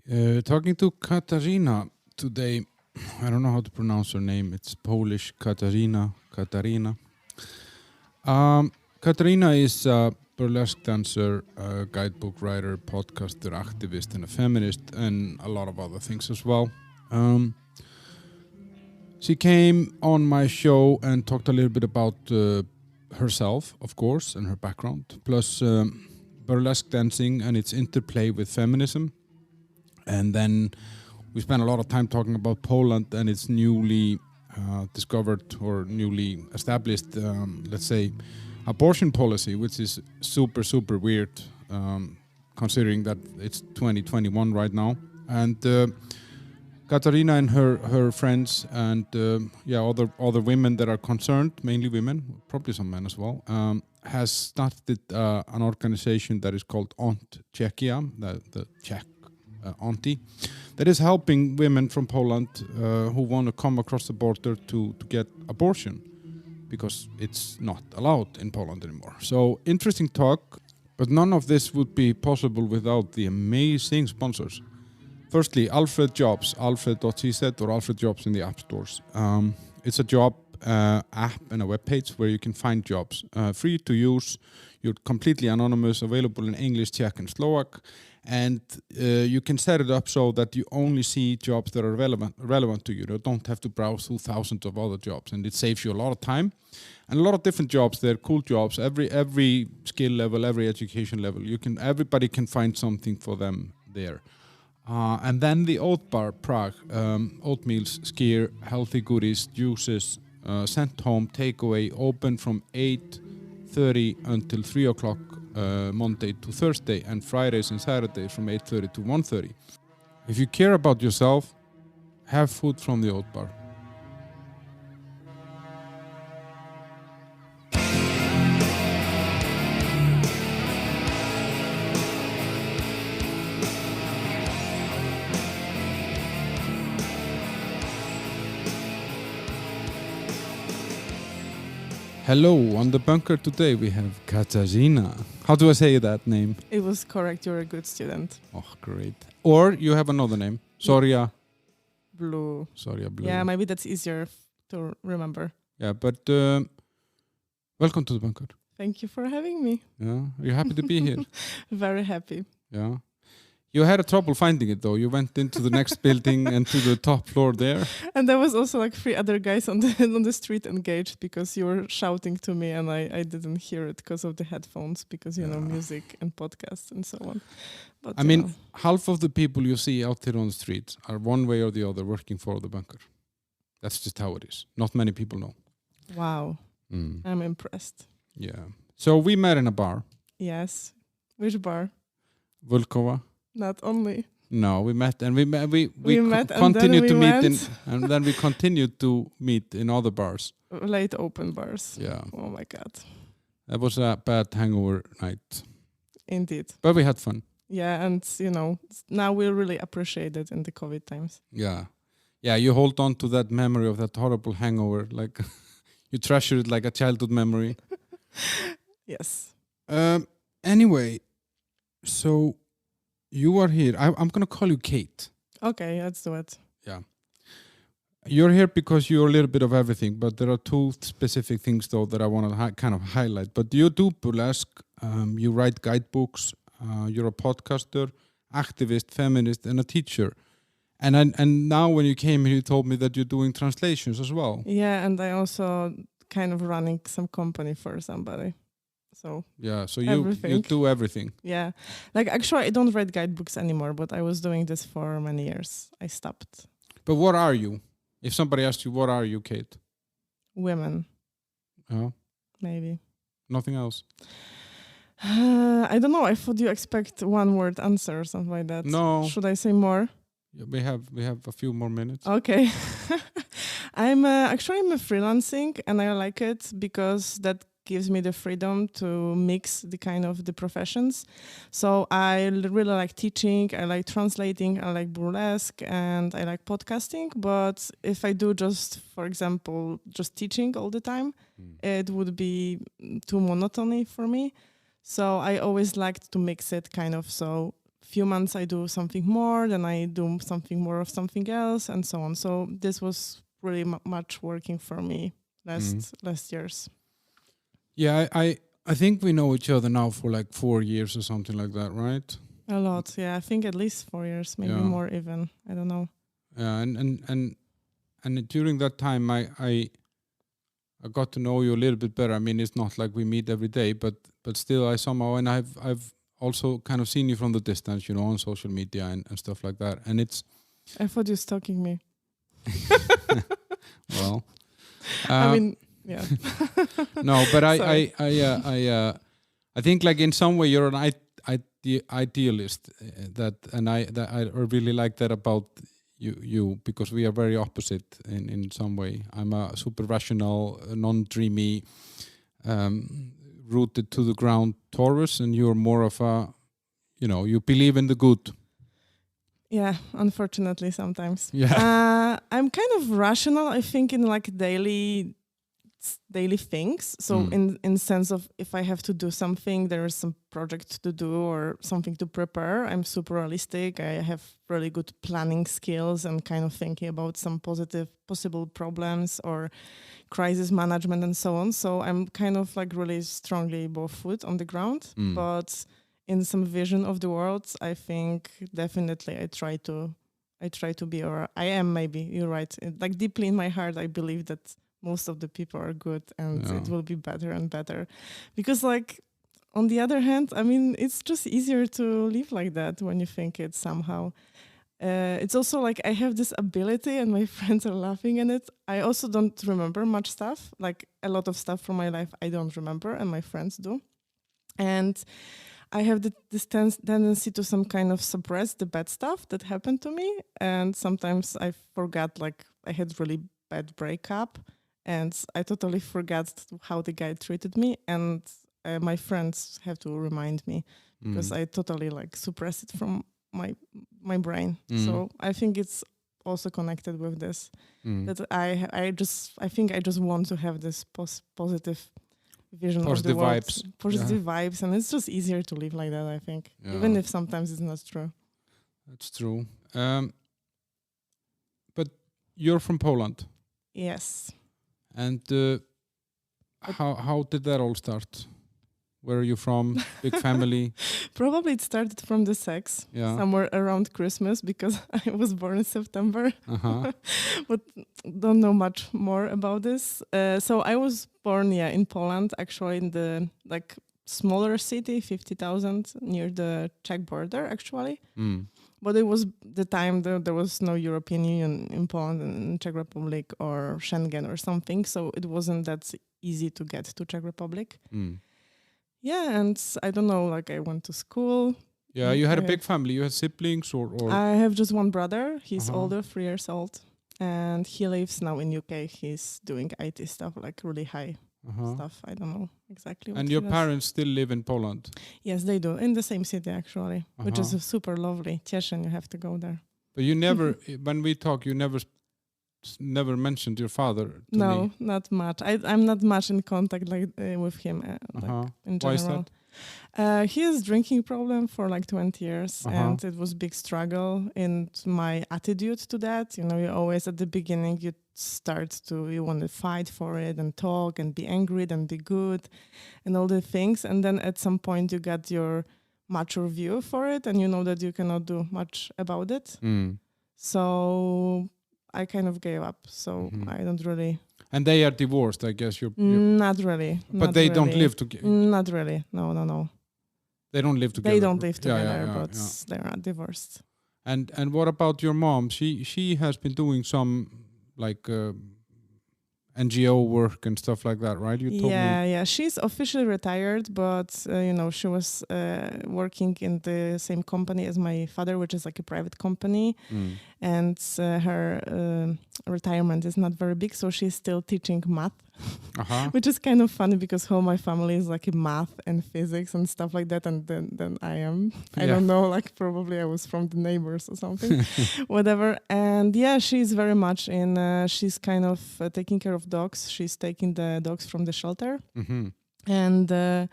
Talking to Katarzyna today. I don't know how to pronounce her name. It's Polish, Katarzyna. Katarzyna is a burlesque dancer, a guidebook writer, podcaster, activist, and a feminist, and a lot of other things as well. She came on my show and talked a little bit about herself, of course, and her background, plus burlesque dancing and its interplay with feminism. And then we spent a lot of time talking about Poland and its newly discovered or newly established, let's say, abortion policy, which is super, super weird, considering that it's 2021 right now. And Katarzyna and her friends and other women that are concerned, mainly women, probably some men as well, has started an organization that is called ONT Czechia, the Czech auntie, that is helping women from Poland who want to come across the border to get abortion, because it's not allowed in Poland anymore. So interesting talk, but none of this would be possible without the amazing sponsors. Firstly, Alfred Jobs, alfred.cz or Alfred Jobs in the app stores. It's a job app and a webpage where you can find jobs. Free to use, you're completely anonymous, available in English, Czech and Slovak. And you can set it up so that you only see jobs that are relevant to you. You don't have to browse through thousands of other jobs, and it saves you a lot of time. And a lot of different jobs. They're cool jobs. Every skill level, every education level, everybody can find something for them there. And then the Oat Bar Prague, oatmeals, skier, healthy goodies, juices, sent home, takeaway, open from 8:30 until 3 o'clock. Monday to Thursday, and Fridays and Saturdays from 8:30 to 1:30. If you care about yourself, have food from the Oat Bar. Hello, on the bunker today we have Katarzyna. How do I say that name? It was correct, you're a good student. Oh, great. Or you have another name, Zorya Blue. Zorya Blue. Yeah, maybe that's easier to remember. Yeah, but welcome to the bunker. Thank you for having me. Yeah, are you happy to be here? Very happy. Yeah. You had a trouble finding it though. You went into the next building and to the top floor there. And there was also like 3 other guys on the street engaged because you were shouting to me and I didn't hear it because of the headphones, because you know, music and podcasts and so on. But I mean, half of the people you see out there on the streets are one way or the other working for the bunker. That's just how it is. Not many people know. Wow. I'm impressed. Yeah. So we met in a bar. Yes. Which bar? Volkova. Not only. No, we met and we met continued to meet and then we continued to meet in other bars. Late open bars. Yeah. Oh my God. That was a bad hangover night. Indeed. But we had fun. Yeah, and you know, now we really appreciate it in the COVID times. Yeah. Yeah, you hold on to that memory of that horrible hangover, like you treasure it like a childhood memory. Yes. Anyway, so you are here. I'm going to call you Kate. Okay, let's do it. Yeah. You're here because you're a little bit of everything, but there are 2 specific things, though, that I want to kind of highlight. But you do burlesque, you write guidebooks, you're a podcaster, activist, feminist, and a teacher. And now when you came here, you told me that you're doing translations as well. Yeah, and I also kind of running some company for somebody. So yeah, so you do everything. Yeah, like actually I don't write guidebooks anymore, but I was doing this for many years. I stopped. But what are you? If somebody asked you, what are you, Kate? Women. Oh. Maybe. Nothing else? I don't know. I thought you expect one word answer or something like that. No. Should I say more? Yeah, we have a few more minutes. Okay. I'm actually freelancing and I like it because that gives me the freedom to mix the professions. So I really like teaching, I like translating, I like burlesque, and I like podcasting. But if I do just, for example, just teaching all the time, it would be too monotony for me. So I always liked to mix it so few months I do something more, then I do something more of something else, and so on. So this was really much working for me last years. Yeah, I think we know each other now for like 4 years or something like that, right? A lot, yeah. I think at least 4 years, maybe more even. I don't know. Yeah, and during that time, I got to know you a little bit better. I mean, it's not like we meet every day, but still, I somehow, and I've also kind of seen you from the distance, on social media and stuff like that. And it's. I thought you were stalking me. Well, I mean, yeah. No, but I think like in some way you're an idealist. That I really like that about you because we are very opposite in some way. I'm a super rational, non-dreamy, rooted to the ground Taurus, and you're more of a, you believe in the good. Yeah, unfortunately sometimes. Yeah. I'm kind of rational, I think, in like daily things. So in sense of if I have to do something, there is some project to do or something to prepare, I'm super realistic. I have really good planning skills and kind of thinking about some possible problems or crisis management and so on. So I'm kind of like really strongly both foot on the ground, but in some vision of the world, I think definitely I try to be, or I am, maybe you're right. Like deeply in my heart, I believe that most of the people are good and it will be better and better. Because like, on the other hand, I mean, it's just easier to live like that when you think it somehow. It's also like I have this ability and my friends are laughing at it. I also don't remember much stuff, like a lot of stuff from my life I don't remember and my friends do. And I have this tendency to some kind of suppress the bad stuff that happened to me. And sometimes I forgot, like I had really bad breakup and I totally forgot how the guy treated me. And my friends have to remind me because I totally like suppress it from my brain. So I think it's also connected with this, that I think I just want to have this positive vision of the world, positive vibes, and it's just easier to live like that, I think, even if sometimes it's not true. That's true. But you're from Poland. Yes. And how did that all start? Where are you from? Big family? Probably it started from the sex, somewhere around Christmas, because I was born in September. But don't know much more about this. So I was born, in Poland, actually in the like smaller city, 50,000, near the Czech border, actually. But it was the time there was no European Union in Poland and Czech Republic or Schengen or something, so it wasn't that easy to get to Czech Republic. Yeah, and I don't know, like I went to school. Yeah, you had a big family. You had siblings or? I have just one brother. He's older, 3 years old. And he lives now in UK. He's doing IT stuff, like really high stuff. I don't know exactly what. And your parents still live in Poland? Yes, they do. In the same city, actually, which is super lovely. Cieszyn, you have to go there. But you never, when we talk, you never mentioned your father to me. Not much. I'm not much in contact with him like, in general. Why is that? He has drinking problem for like 20 years and it was big struggle in my attitude to that. You always at the beginning you want to fight for it and talk and be angry and be good and all the things, and then at some point you got your mature view for it and you know that you cannot do much about it. So I kind of gave up, so I don't really. And they are divorced, I guess. You're not really. But they don't live together. Not really. No. They don't live together. They don't live together, but they're not divorced. And what about your mom? She has been doing some like NGO work and stuff like that, right? You told me. Yeah. She's officially retired, but she was working in the same company as my father, which is like a private company, and her retirement is not very big, so she's still teaching math, which is kind of funny because all my family is like in math and physics and stuff like that, and then I am. I don't know, like probably I was from the neighbors or something, whatever. And she's very much in. She's kind of taking care of dogs. She's taking the dogs from the shelter, and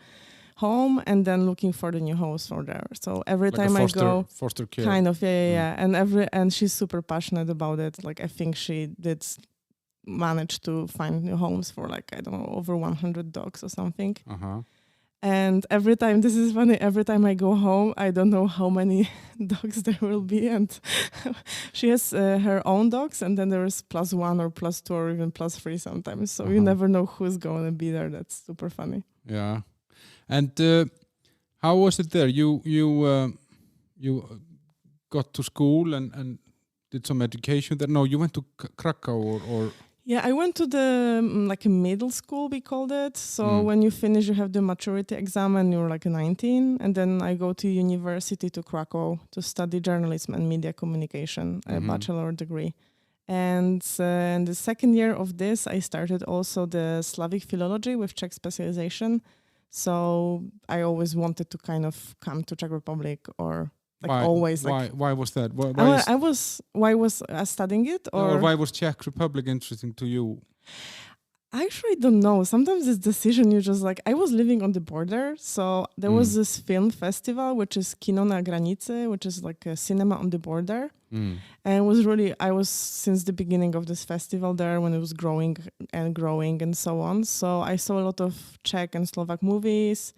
home and then looking for the new house for there. So every like time a I go, foster care. kind of, yeah. And she's super passionate about it. Like I think she did manage to find new homes for like, I don't know, over 100 dogs or something. And every time, this is funny, every time I go home, I don't know how many dogs there will be. And she has her own dogs, and then there is +1 or +2 or even +3 sometimes. So you never know who's going to be there. That's super funny. Yeah. And how was it there? You got to school and did some education there? No, you went to Krakow or... Yeah, I went to the like a middle school, we called it. So when you finish, you have the maturity exam and you're like 19. And then I go to university to Krakow to study journalism and media communication, a bachelor degree. And in the second year of this, I started also the Slavic philology with Czech specialization. So I always wanted to kind of come to Czech Republic or... Like why was that? Why was I studying it, or why was Czech Republic interesting to you? I actually don't know. Sometimes this decision you just like. I was living on the border, so there was this film festival which is Kino na granicy, which is like a cinema on the border, and it was really. I was since the beginning of this festival there when it was growing and so on. So I saw a lot of Czech and Slovak movies.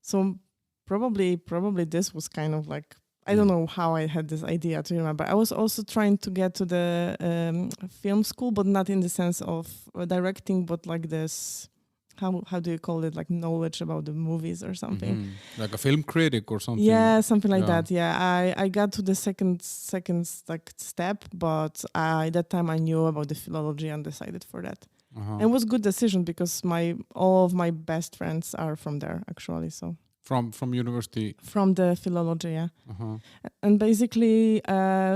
So probably this was kind of like. I don't know how I had this idea to remember. I was also trying to get to the film school, but not in the sense of directing, but like this, how do you call it? Like knowledge about the movies or something. Like a film critic or something. Yeah, something like that. Yeah, I got to the second like step, but at that time I knew about the philology and decided for that. And it was a good decision because all of my best friends are from there actually. So. From university? From the philology, yeah. And basically,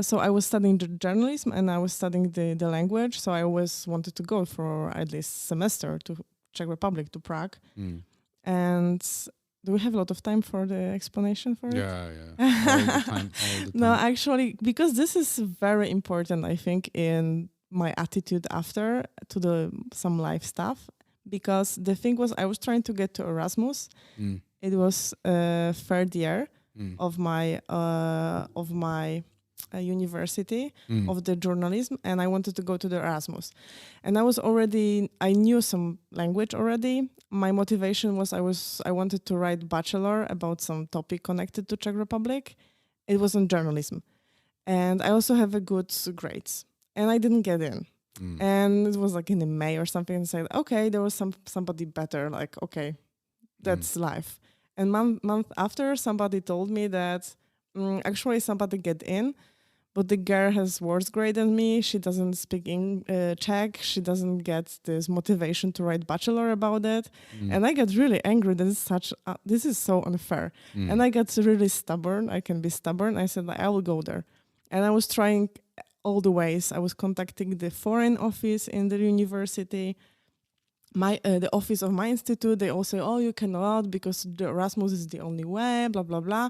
so I was studying journalism and I was studying the language. So I always wanted to go for at least semester to Czech Republic, to Prague. And do we have a lot of time for the explanation for it? Yeah. All the time. No, actually, because this is very important, I think, in my attitude after to some life stuff. Because the thing was, I was trying to get to Erasmus. It was third year of my university of the journalism, and I wanted to go to the Erasmus. And I knew some language already. My motivation was I wanted to write bachelor about some topic connected to Czech Republic. It was on journalism, and I also have a good grades, and I didn't get in. And it was like in the May or something, and said, okay, there was somebody better. Like, okay, that's life. And month after, somebody told me that actually somebody get in, but the girl has worse grade than me. She doesn't speak Czech. She doesn't get this motivation to write bachelor about it. And I get really angry that this is so unfair. And I got really stubborn. I can be stubborn. I said, I will go there. And I was trying all the ways. I was contacting the foreign office in the university. The office of my institute, they all say, oh, you cannot because the Erasmus is the only way, blah, blah, blah.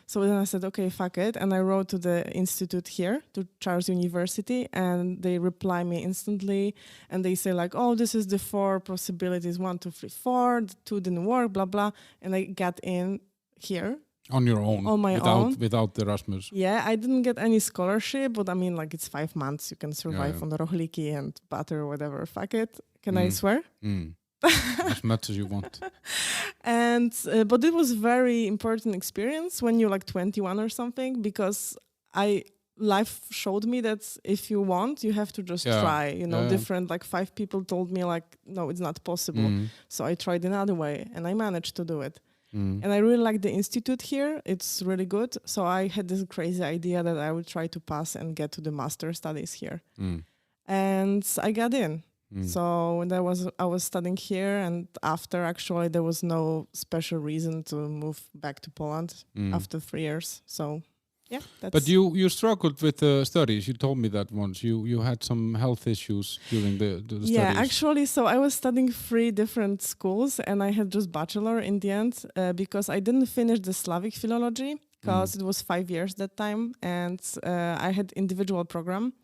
So then I said, okay, fuck it. And I wrote to the institute here, to Charles University, and they reply me instantly. And they say like, oh, this is the 4 possibilities, 1, 2, 3, 4, 2 didn't work, blah, blah. And I got in here. On your own? On my own. Without the Erasmus? Yeah, I didn't get any scholarship, but I mean, like, it's 5 months. You can survive on the rohlíky and butter or whatever. Fuck it. Can I swear? As much as you want. And but it was very important experience when you're like 21 or something, because life showed me that if you want, you have to just try. Different, like 5 people told me like, no, it's not possible. So I tried another way and I managed to do it. And I really like the institute here. It's really good. So I had this crazy idea that I would try to pass and get to the master studies here. And I got in. So I was studying here, and after actually there was no special reason to move back to Poland after 3 years. So yeah. But you struggled with the studies. You told me that once. You had some health issues during the studies. Yeah, actually, so I was studying 3 different schools, and I had just bachelor in the end because I didn't finish the Slavic philology. Because it was 5 years that time, and I had individual program,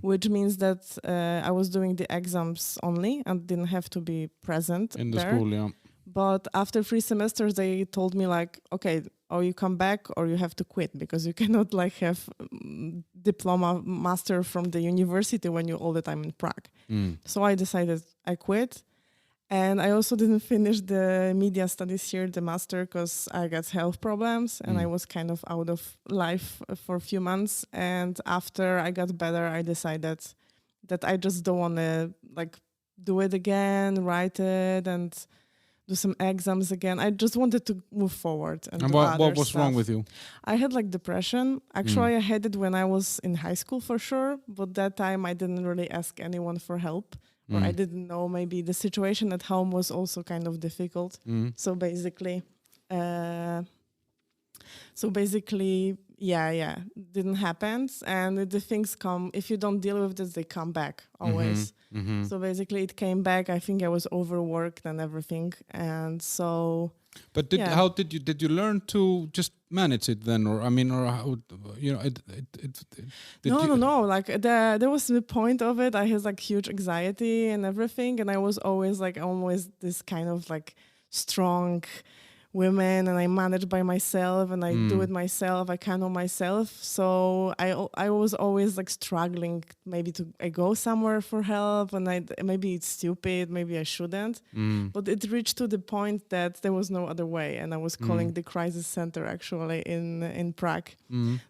which means that I was doing the exams only and didn't have to be present in the there. school. Yeah. But after 3 semesters, they told me like, okay, or you come back or you have to quit because you cannot like have diploma master from the university when you're all the time in Prague. So I decided I quit. And I also didn't finish the media studies here, the master, because I got health problems and I was kind of out of life for a few months. And after I got better, I decided that I just don't want to like do it again, write it and do some exams again. I just wanted to move forward. And what was wrong with you? I had like depression. Actually, I had it when I was in high school for sure. But that time I didn't really ask anyone for help. Or I didn't know, maybe the situation at home was also kind of difficult. So basically, didn't happen. And the things come, if you don't deal with this, they come back always. So basically it came back. I think I was overworked and everything. And so... But how did you learn to just manage it then, or I mean, or how, you know, No. Like there was the point of it. I had like huge anxiety and everything, and I was always this kind of like strong women, and I manage by myself and I do it myself. I can know myself. So I was always like struggling maybe I go somewhere for help, and maybe it's stupid, maybe I shouldn't. But it reached to the point that there was no other way, and I was calling the crisis center actually in Prague.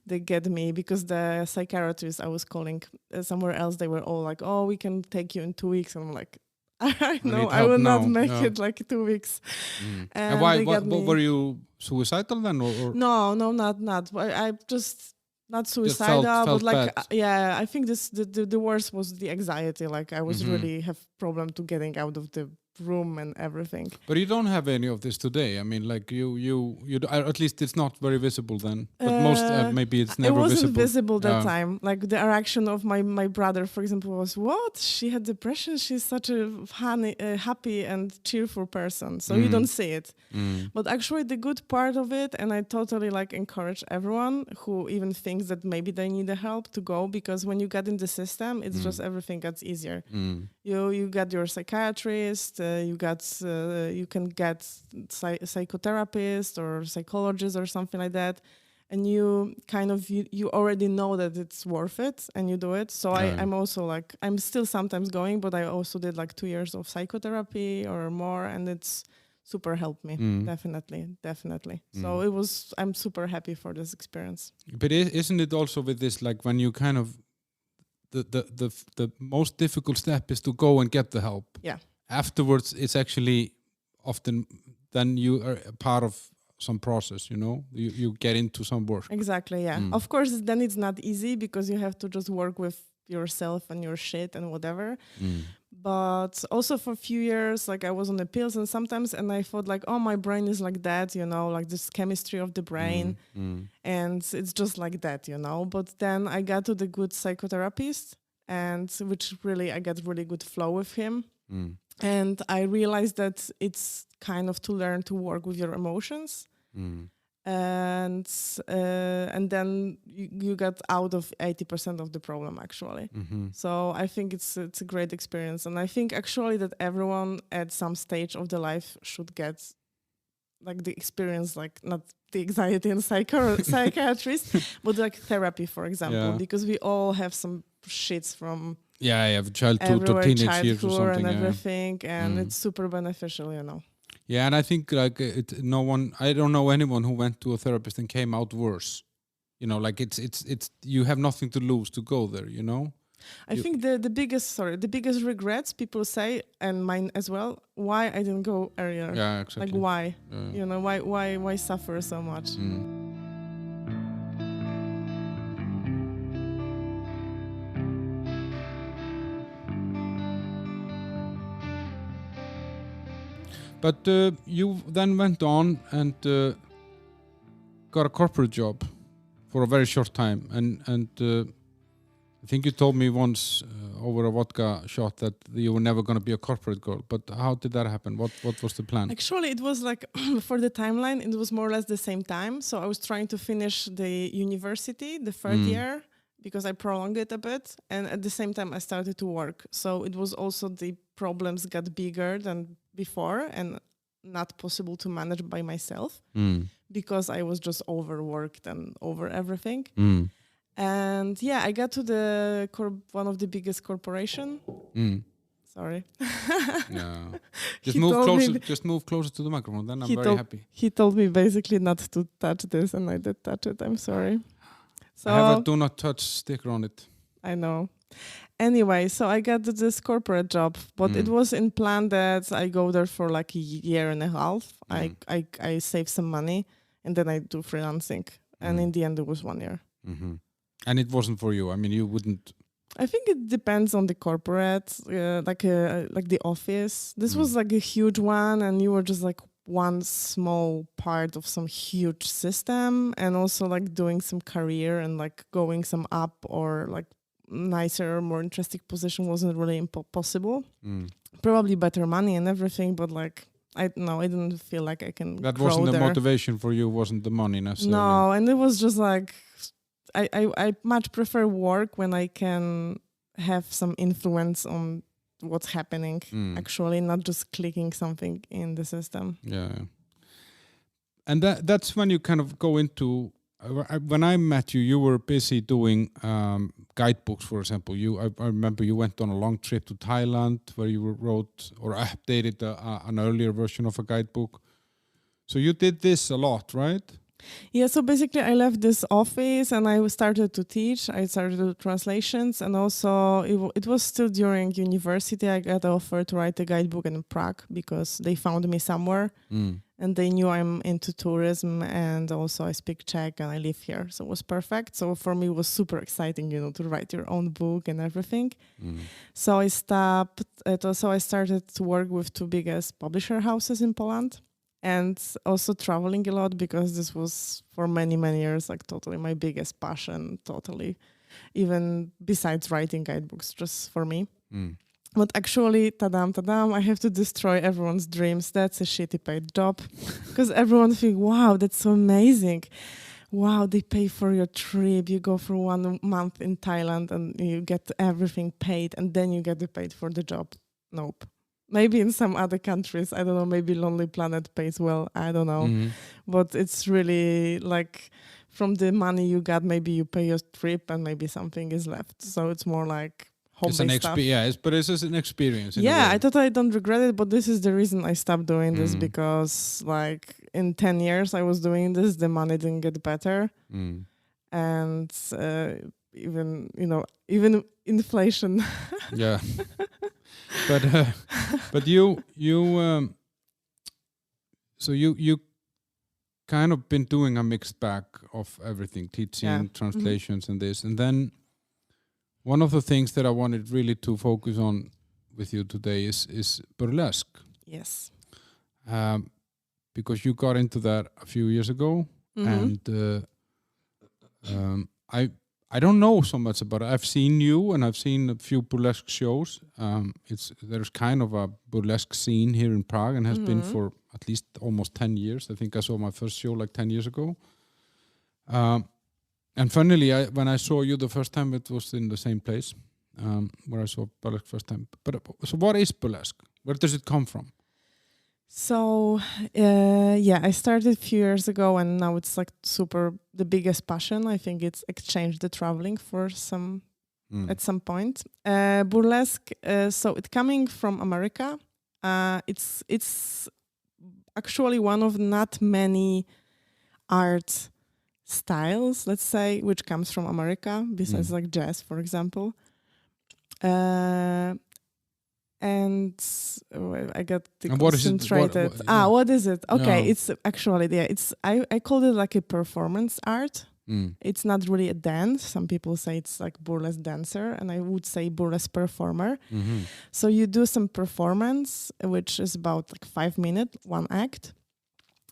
They get me because the psychiatrist I was calling somewhere else, they were all like, "Oh, we can take you in 2 weeks," and I'm like, I know I will not make it like 2 weeks. And why? Were you suicidal then, or? No, not. I just not suicidal, felt but like bad. I think the worst was the anxiety. Like I was really have problem to getting out of the room and everything. But you don't have any of this today. I mean, like you at least it's not very visible then. But most maybe it's never visible. It wasn't visible that time. Like the reaction of my brother, for example, was, "What? She had depression. She's such a happy and cheerful person." So you don't see it. But actually, the good part of it, and I totally like encourage everyone who even thinks that maybe they need the help to go, because when you get in the system, it's just everything gets easier. You got your psychiatrist. You can get psychotherapist or psychologist or something like that, and you kind of you already know that it's worth it, and you do it. So I'm also like, I'm still sometimes going, but I also did like 2 years of psychotherapy or more, and it's super helped me. Definitely. So I'm super happy for this experience. But isn't it also with this, like when you kind of the most difficult step is to go and get the help. Yeah. Afterwards, it's actually often then you are a part of some process, you know, you get into some work. Exactly, yeah. Of course, then it's not easy because you have to just work with yourself and your shit and whatever. But also for a few years, like I was on the pills and I thought like, oh, my brain is like that, you know, like this chemistry of the brain. And it's just like that, you know. But then I got to the good psychotherapist, and I got really good flow with him. And I realized that it's kind of to learn to work with your emotions. And then you get out of 80% of the problem actually. So I think it's a great experience, and I think actually that everyone at some stage of their life should get like the experience, like not the anxiety and psychiatrist, but like therapy, for example, because we all have some shits from childhood to teenage years or something, and everything, and it's super beneficial, you know. Yeah, and I think like I don't know anyone who went to a therapist and came out worse. You know, like it's you have nothing to lose to go there, you know? I think the biggest regrets people say, and mine as well, why I didn't go earlier. Yeah, exactly. Like why? You know, why suffer so much? But you then went on and got a corporate job for a very short time, and I think you told me once over a vodka shot that you were never going to be a corporate girl. But how did that happen? What was the plan? Actually, it was like for the timeline, it was more or less the same time. So I was trying to finish the university, the third year, because I prolonged it a bit, and at the same time I started to work. So it was also the problems got bigger than before, and not possible to manage by myself Mm. because I was just overworked and over everything. Mm. And yeah, I got to the one of the biggest corporation. Mm. Sorry. Yeah. He told me Just move closer to the microphone. Then I'm he very told- happy. He told me basically not to touch this, and I did touch it. I'm sorry. So I have a do not touch sticker on it. I know. Anyway, so I got this corporate job, but it was in plan that I go there for like a year and a half. I save some money and then I do freelancing. And in the end, it was 1 year. Mm-hmm. And it wasn't for you. I mean, you wouldn't. I think it depends on the corporate, like the office. This was like a huge one, and you were just like one small part of some huge system, and also like doing some career and like going some up or like nicer, more interesting position wasn't really possible. Probably better money and everything, but like I didn't feel like I can. That grow wasn't the there. motivation for you. Wasn't the money necessarily? No, and it was just like I much prefer work when I can have some influence on what's happening actually, not just clicking something in the system. Yeah. And that's when you kind of go into when I met you, you were busy doing guidebooks, for example. I remember you went on a long trip to Thailand where you wrote or updated an earlier version of a guidebook. So you did this a lot, right? Yeah, so basically I left this office and I started to teach. I started to do translations, and also it was still during university. I got offered to write a guidebook in Prague because they found me somewhere and they knew I'm into tourism, and also I speak Czech and I live here. So it was perfect. So for me it was super exciting, to write your own book and everything. So I stopped. So I started to work with two biggest publisher houses in Poland. And also traveling a lot, because this was for many, many years like totally my biggest passion, totally, even besides writing guidebooks, just for me. But actually, tadam, I have to destroy everyone's dreams. That's a shitty paid job, because everyone thinks, wow, that's so amazing. Wow, they pay for your trip. You go for 1 month in Thailand and you get everything paid, and then you get paid for the job. Nope. Maybe in some other countries, I don't know, maybe Lonely Planet pays well, I don't know. But it's really like from the money you got, maybe you pay your trip and maybe something is left. So it's more like home-based stuff. But it's just an experience. Yeah, I totally don't regret it, but this is the reason I stopped doing this, because like in 10 years I was doing this, the money didn't get better. And even inflation. Yeah. But you so you kind of been doing a mixed bag of everything, teaching, translations, and this. And then one of the things that I wanted really to focus on with you today is burlesque. Yes. Because you got into that a few years ago, and I don't know so much about it. I've seen you and I've seen a few burlesque shows. There's kind of a burlesque scene here in Prague, and has been for at least almost 10 years. I think I saw my first show like 10 years ago. And funnily, when I saw you the first time, it was in the same place where I saw burlesque first time. So what is burlesque? Where does it come from? So, I started a few years ago, and now it's like the biggest passion. I think it's exchanged the traveling for at some point. Burlesque, so it's coming from America. It's actually one of not many art styles, let's say, which comes from America, besides like jazz, for example. And I got concentrated. What is it? Okay, it's actually I called it like a performance art. It's not really a dance. Some people say it's like burlesque dancer, and I would say burlesque performer. So you do some performance, which is about like 5 minutes, one act.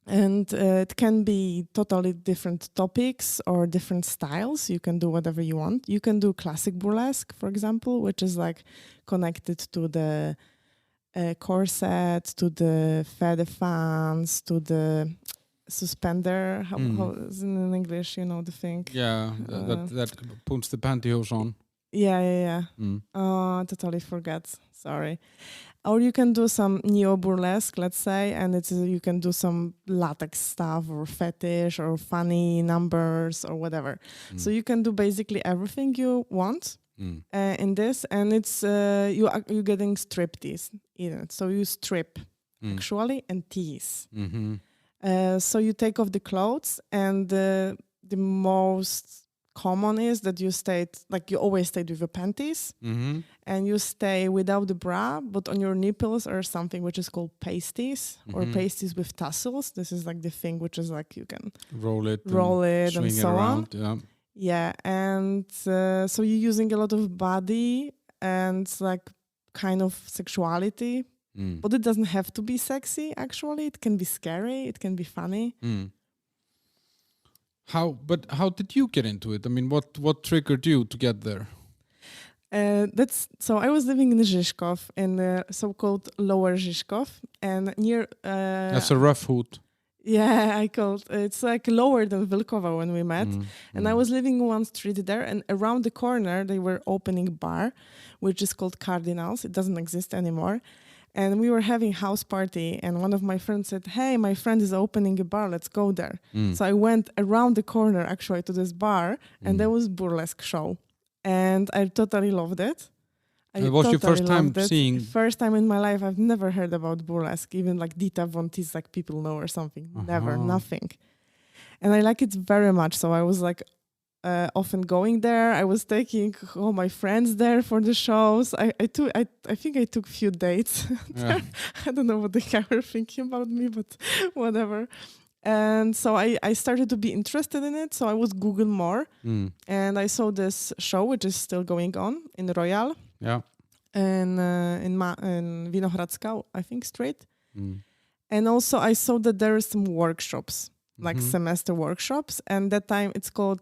And it can be totally different topics or different styles. You can do whatever you want. You can do classic burlesque, for example, which is like connected to the corset, to the feather fans, to the suspender. How is it in English? You know the thing. Yeah, that puts the pantyhose on. Yeah. Totally forgot. Sorry. Or you can do some neo-burlesque, let's say, and you can do some latex stuff or fetish or funny numbers or whatever. So you can do basically everything you want in this, and it's you're getting striptease in it. So you strip actually and tease. So you take off the clothes, and the most common is that you always stayed with your panties, and you stay without the bra, but on your nipples or something which is called pasties or pasties with tassels. This is like the thing which is like you can roll it and so around, on. Yeah, and so you're using a lot of body and like kind of sexuality, but it doesn't have to be sexy. Actually, it can be scary. It can be funny. How did you get into it? I mean, what triggered you to get there? So I was living in Žižkov, in the so-called Lower Žižkov, and near. That's a rough hood. Yeah, it's like lower than Vilkova when we met, and I was living in one street there, and around the corner they were opening a bar, which is called Cardinals. It doesn't exist anymore. And we were having house party, and one of my friends said, "Hey, my friend is opening a bar. Let's go there." So I went around the corner actually to this bar, and there was burlesque show, and I totally loved it. It was your first time seeing? First time in my life. I've never heard about burlesque, even like Dita Von Teese, like people know or something. Never, nothing. And I like it very much. So I was like often going there. I was taking all my friends there for the shows. I think I took few dates. Yeah. I don't know what they were thinking about me, but whatever. And so I started to be interested in it. So I was Google more, and I saw this show which is still going on in Royal. Yeah. And in Vinohradska, I think, street. And also I saw that there are some workshops, like semester workshops. And that time it's called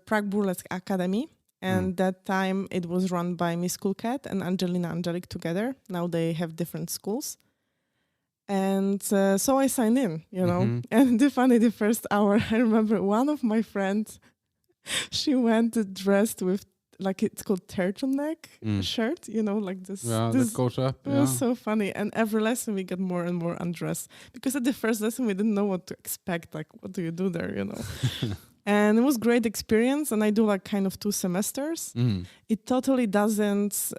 Prague Burlesque Academy. And that time it was run by Miss Cool Cat and Angelina Angelic together. Now they have different schools. And so I signed in, you know. And the first hour, I remember one of my friends, she went dressed with, like, it's called turtleneck shirt, you know, like this. Yeah, this that goes up. It was so funny. And every lesson we got more and more undressed. Because at the first lesson we didn't know what to expect. Like, what do you do there, you know? And it was great experience. And I do like kind of 2 semesters. It totally doesn't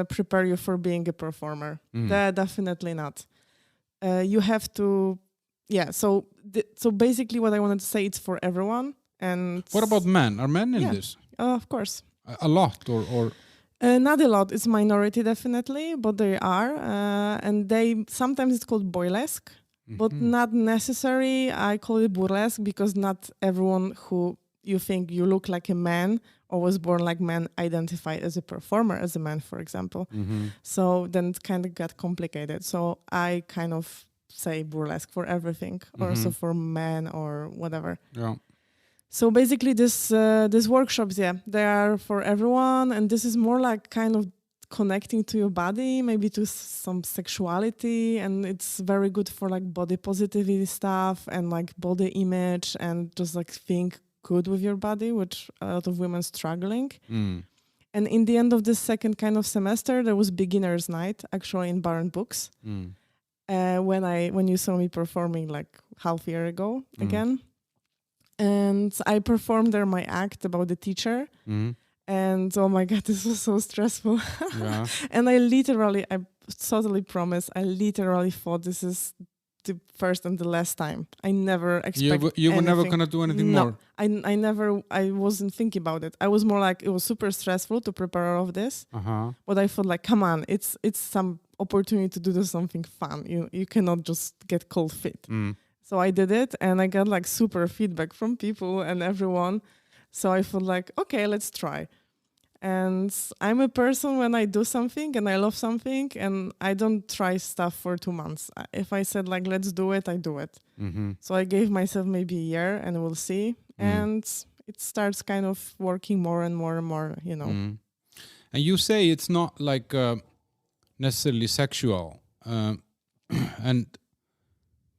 prepare you for being a performer. Definitely not. You have to, so basically what I wanted to say, it's for everyone. And what about men? Are men in this? Of course. A lot or not a lot. It's minority definitely, but they are. And sometimes it's called boylesque, but not necessary. I call it burlesque because not everyone who you think you look like a man or was born like man identified as a performer, as a man, for example. So then it kind of got complicated. So I kind of say burlesque for everything, also for men or whatever. Yeah. So basically these workshops, they are for everyone. And this is more like kind of connecting to your body, maybe to some sexuality. And it's very good for like body positivity stuff and like body image and just like think good with your body, which a lot of women struggling. And in the end of the second kind of semester, there was beginner's night actually in Bar and Books. When you saw me performing like half a year ago again. And I performed there my act about the teacher. And oh my God, this was so stressful. Yeah. And I totally promise, I literally thought this is the first and the last time. I never expected you were never going to do anything more? I wasn't thinking about it. I was more like, it was super stressful to prepare all of this. But I thought like, come on, it's some opportunity to do something fun. You cannot just get cold feet. So I did it and I got like super feedback from people and everyone. So I felt like, okay, let's try. And I'm a person when I do something and I love something and I don't try stuff for 2 months. If I said like, let's do it, I do it. So I gave myself maybe a year and we'll see. And it starts kind of working more and more and more, you know. And you say it's not like necessarily sexual.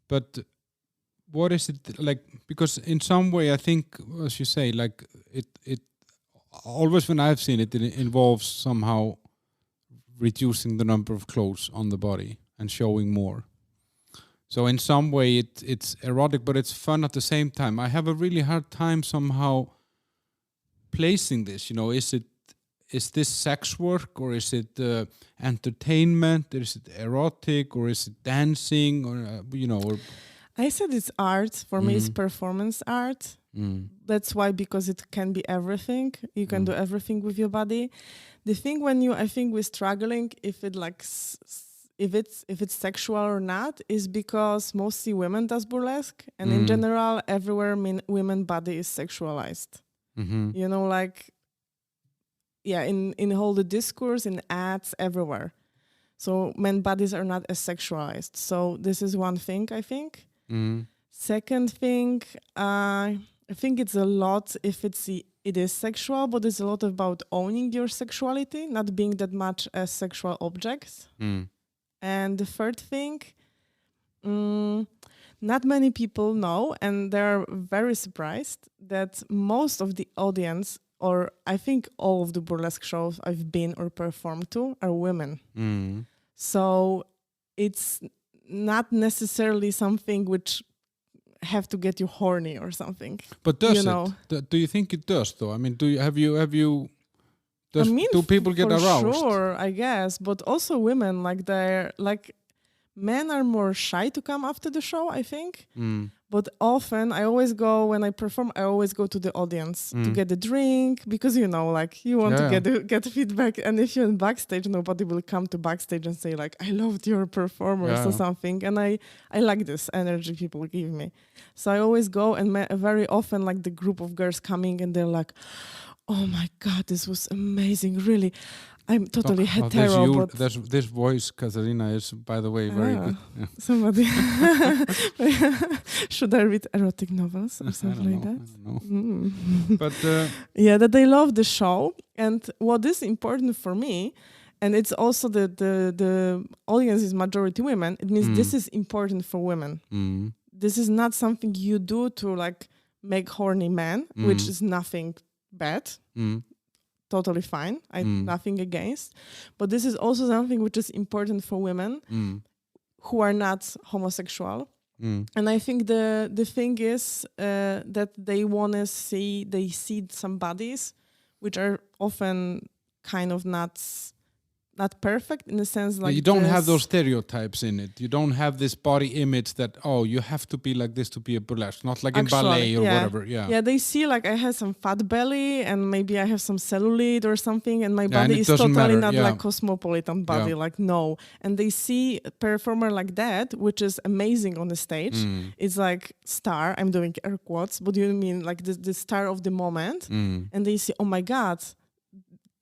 But what is it like? Because in some way, I think, as you say, like it always when I've seen it, it involves somehow reducing the number of clothes on the body and showing more. So in some way it's erotic, but it's fun at the same time. I have a really hard time somehow placing this. You know, is this sex work, or is it entertainment? Is it erotic, or is it dancing, or or I said it's art. For me, it's performance art. That's why, because it can be everything. You can do everything with your body. The thing I think we're struggling if it's sexual or not is because mostly women does burlesque, and in general, everywhere women body is sexualized. You know, like in all the discourse, in ads, everywhere. So men bodies are not as sexualized. So this is one thing, I think. Second thing, I think it's a lot if it is sexual, but it's a lot about owning your sexuality, not being that much as sexual objects. And the third thing, not many people know, and they're very surprised that most of the audience, or I think all of the burlesque shows I've been or performed to, are women. So it's not necessarily something which have to get you horny or something. But does it? Do you think it does though? I mean, do people get aroused? Sure, I guess. But also women, men are more shy to come after the show, I think. But often when I perform, I always go to the audience to get a drink, because you want to get feedback. And if you're in backstage, nobody will come to backstage and say I loved your performance or something. And I like this energy people give me. So I always go, and very often the group of girls coming, and they're like, oh my God, this was amazing, really. I'm totally hetero. This voice, Katarzyna, is, by the way, very good. Yeah. Somebody should I read erotic novels or something like that? I don't know. But that they love the show. And what is important for me, and it's also the audience is majority women. It means this is important for women. This is not something you do to make horny men, which is nothing bad. Totally fine. Nothing against. But this is also something which is important for women who are not homosexual. And I think the thing is that they see some bodies which are often kind of not perfect, in the sense you don't have those stereotypes in it. You don't have this body image that, you have to be like this to be a burlesque, not like in ballet or whatever. Yeah, they see I have some fat belly, and maybe I have some cellulite or something, and my body is totally not cosmopolitan body. No. And they see a performer like that, which is amazing on the stage. It's star, I'm doing air quotes, but you mean the star of the moment. And they see, oh my God,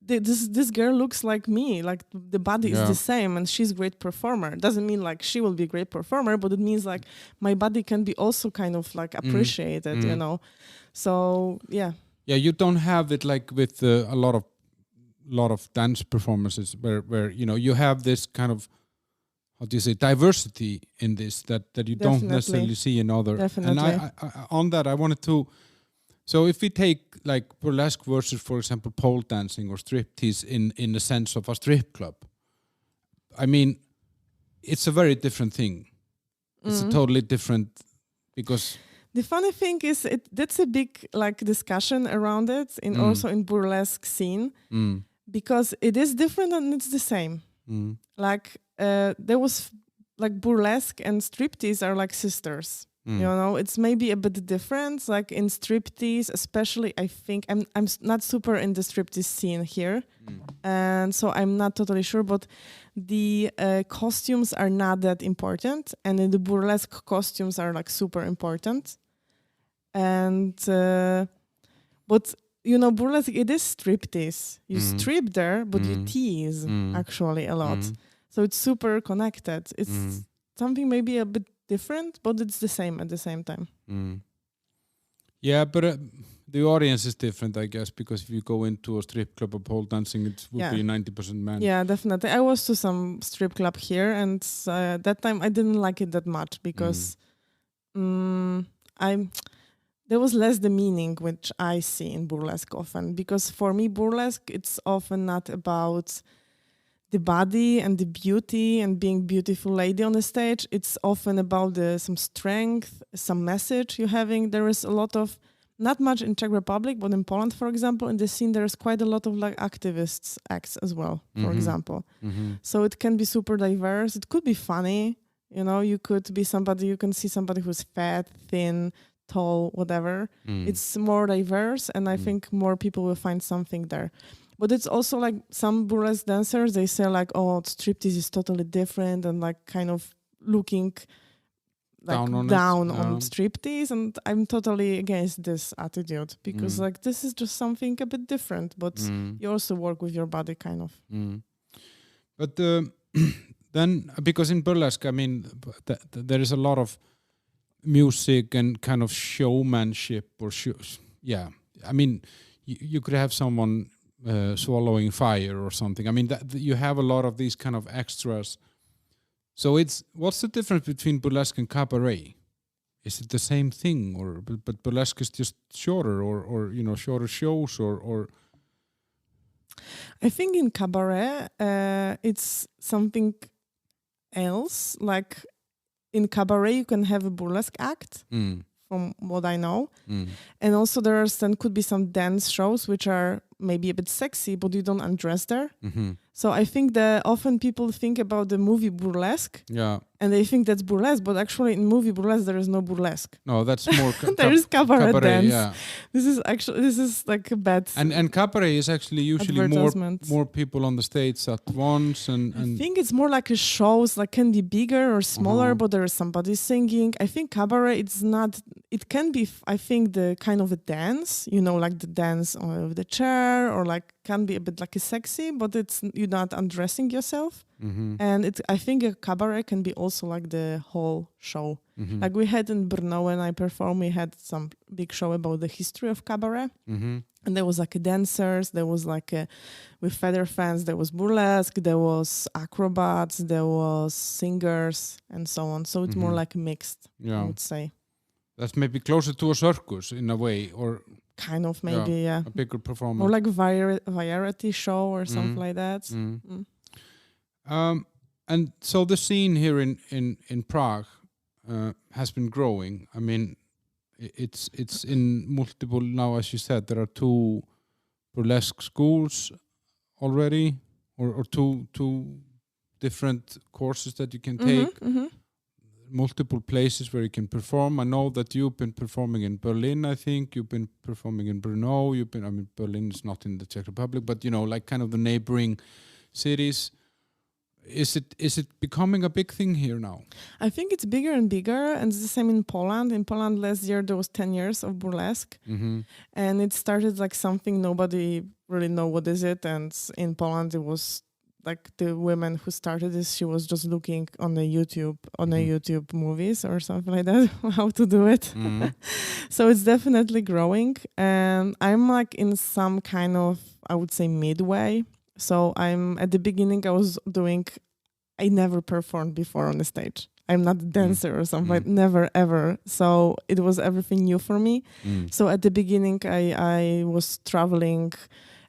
this girl looks like me, the body is the same, and she's a great performer. Doesn't mean she will be a great performer, but it means my body can be also kind of appreciated, So you don't have it with a lot of dance performances where you have this kind of, how do you say, diversity in this that you don't necessarily see in other. Definitely. And I on that I wanted to. So if we take burlesque versus, for example, pole dancing or striptease in the sense of a strip club, I mean, it's a very different thing. It's a totally different, because the funny thing is that's a big discussion around it, also in burlesque scene, because it is different and it's the same. There was burlesque and striptease are sisters. It's maybe a bit different. In striptease, especially, I think I'm not super in the striptease scene here, and so I'm not totally sure. But the costumes are not that important, and the burlesque costumes are super important. And but burlesque, it is striptease. You strip there, but you tease actually a lot. So it's super connected. It's something maybe a bit different, but it's the same at the same time. Yeah, but the audience is different, I guess, because if you go into a strip club or pole dancing, it would be 90% men. Yeah, definitely. I was to some strip club here, and that time I didn't like it that much, because there was less the meaning which I see in burlesque often. Because for me, burlesque, it's often not about the body and the beauty and being beautiful lady on the stage. It's often about some strength, some message you're having. There is a lot of, not much in Czech Republic, but in Poland, for example, in the scene, there's quite a lot of like activists acts as well, for example. So it can be super diverse. It could be funny. You know, you could be somebody, you can see somebody who's fat, thin, tall, whatever. It's more diverse, and I think more people will find something there. But it's also like some burlesque dancers, they say like, oh, striptease is totally different, and like kind of looking like down on striptease. And I'm totally against this attitude, because like this is just something a bit different, but you also work with your body kind of. But then, because in burlesque, I mean, there is a lot of music and kind of showmanship yeah. I mean, you could have someone swallowing fire or something. I mean, you have a lot of these kind of extras. So what's the difference between burlesque and cabaret? Is it the same thing, or but burlesque is just shorter, or you know, shorter shows, or? I think in cabaret, it's something else. Like in cabaret, you can have a burlesque act, from what I know, and also then could be some dance shows which are maybe a bit sexy, but you don't undress there. So I think that often people think about the movie Burlesque, and they think that's burlesque, but actually in movie Burlesque there is no burlesque. No, that's more there is cabaret dance. Yeah. This is like a bad. And cabaret is actually usually more people on the stage at once, and I think it's more like a shows, like can be bigger or smaller, but there is somebody singing. I think cabaret, it's not. It can be, I think, the kind of a dance, you know, like the dance of the chair, or like can be a bit like a sexy, but you're not undressing yourself. And I think a cabaret can be also like the whole show. Like we had in Brno when I performed, we had some big show about the history of cabaret. And there was like a dancers, there was like with feather fans, there was burlesque, there was acrobats, there was singers, and so on. So it's more like mixed, I would say. That's maybe closer to a circus in a way, or kind of maybe, yeah. A bigger performance. Or like variety show or something like that. And so the scene here in Prague has been growing. I mean, it's in multiple now, as you said. There are 2 burlesque schools already, or two different courses that you can take. Multiple places where you can perform. I know that you've been performing in Berlin, I think. You've been performing in Brno. I mean, Berlin is not in the Czech Republic, but, you know, like kind of the neighboring cities. Is it becoming a big thing here now? I think it's bigger and bigger, and it's the same in Poland. In Poland last year, there was 10 years of burlesque, and it started like something nobody really know what is it, and in Poland it was like the woman who started this, she was just looking on the YouTube movies or something like that, how to do it. So it's definitely growing. And I'm like in some kind of, I would say, midway. So I'm at the beginning, I never performed before on the stage. I'm not a dancer or something, like never, ever. So it was everything new for me. So at the beginning, I was traveling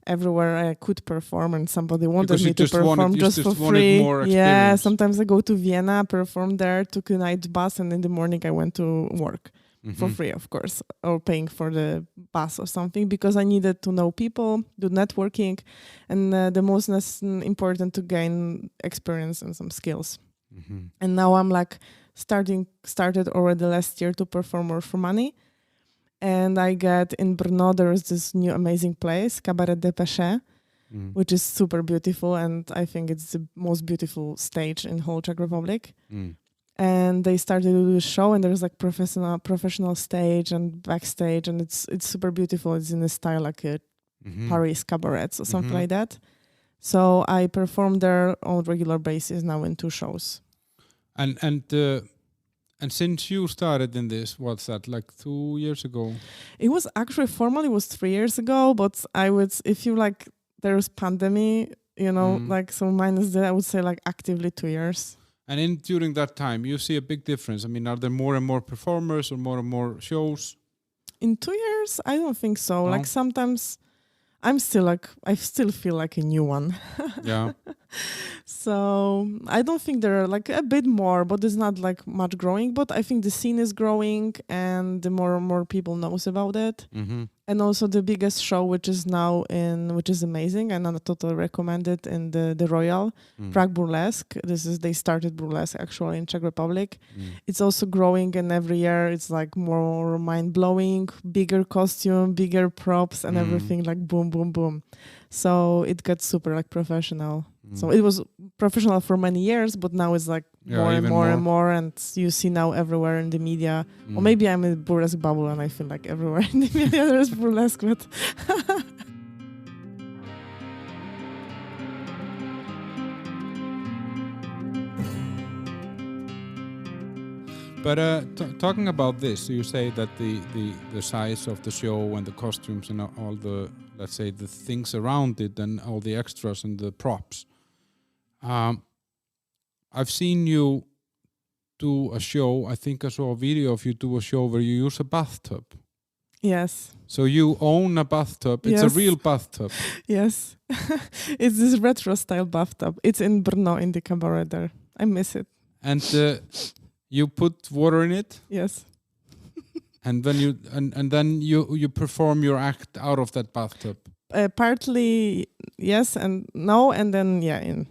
everywhere I could perform, and somebody wanted me to perform just for free. Yeah, sometimes I go to Vienna, perform there, took a night bus, and in the morning I went to work for free, of course, or paying for the bus or something, because I needed to know people, do networking, and the most important to gain experience and some skills. And now I'm like started already last year to perform more for money. And I get in Brno, there is this new amazing place, Cabaret de Pêche, which is super beautiful. And I think it's the most beautiful stage in whole Czech Republic. And they started to do a show, and there's like professional stage and backstage. And it's super beautiful. It's in a style like a Paris cabarets or something like that. So I perform there on regular basis now in 2 shows. And since you started in this, what's that, like 2 years ago? It was actually formally was 3 years ago, but if you like, there was pandemic, you know, like so minus that, I would say like actively 2 years. And during that time, you see a big difference. I mean, are there more and more performers or more and more shows? In 2 years, I don't think so. No? Like sometimes I still feel like a new one. Yeah. So I don't think there are like a bit more, but it's not like much growing. But I think the scene is growing, and the more and more people knows about it. Mm-hmm. And also the biggest show, which is now which is amazing, and I totally recommend it, in the Royal Prague Burlesque. They started Burlesque actually in Czech Republic. It's also growing, and every year it's like more mind blowing, bigger costume, bigger props, and everything like boom, boom, boom. So it got super like professional. So it was professional for many years, but now it's like more and more and more, and you see now everywhere in the media. Or maybe I'm in burlesque bubble and I feel like everywhere in the media there's burlesque, but But talking about this, you say that the size of the show and the costumes and all the, let's say, the things around it and all the extras and the props. I've seen you do a show. I think I saw a video of you do a show where you use a bathtub. yes. So you own a bathtub. It's a real bathtub. Yes. It's this retro style bathtub. It's in Brno in the cabaret there. I miss it. And you put water in it? Yes. And when you and then you perform your act out of that bathtub. Partly yes and no, and then in.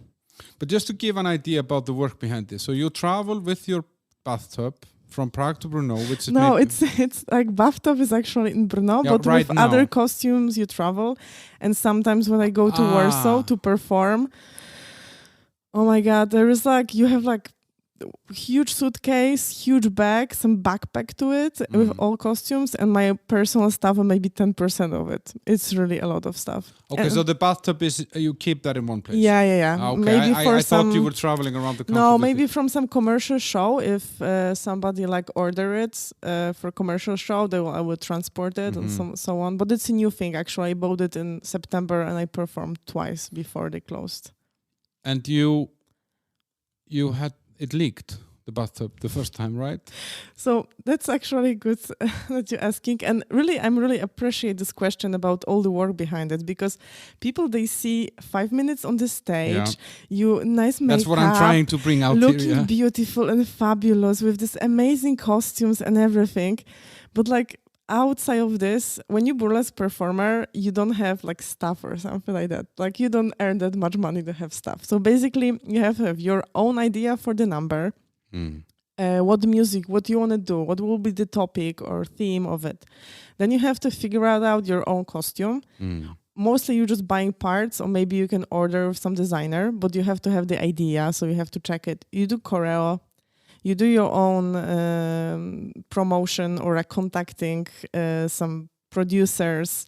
But just to give an idea about the work behind this, so you travel with your bathtub from Prague to Brno, which is it's like bathtub is actually in Brno, but right with now. other costumes you travel, and sometimes when I go to Warsaw to perform, oh my God, there is like you have like huge suitcase, huge bag, some backpack to it with all costumes, and my personal stuff, and maybe 10% of it. It's really a lot of stuff. Okay, so the bathtub is you keep that in one place. Yeah. Okay. Maybe I thought you were traveling around the country. No, maybe from some commercial show. If somebody like order it for commercial show, I would transport it and so on. But it's a new thing actually. I bought it in September and I performed twice before they closed. And you had it leaked, the bathtub, the first time, right? So that's actually good that you're asking. And really, I'm really appreciate this question about all the work behind it, because people, they see 5 minutes on the stage, you nice makeup. That's what I'm trying to bring out looking here. Beautiful and fabulous with this amazing costumes and everything. But like outside of this, when you burlesque performer, you don't have like staff or something like that. Like you don't earn that much money to have staff. So basically you have to have your own idea for the number, what music, what you want to do, what will be the topic or theme of it. Then you have to figure out your own costume. Mostly you're just buying parts, or maybe you can order with some designer, but you have to have the idea, so you have to check it. You do choreo. You do your own promotion or contacting some producers,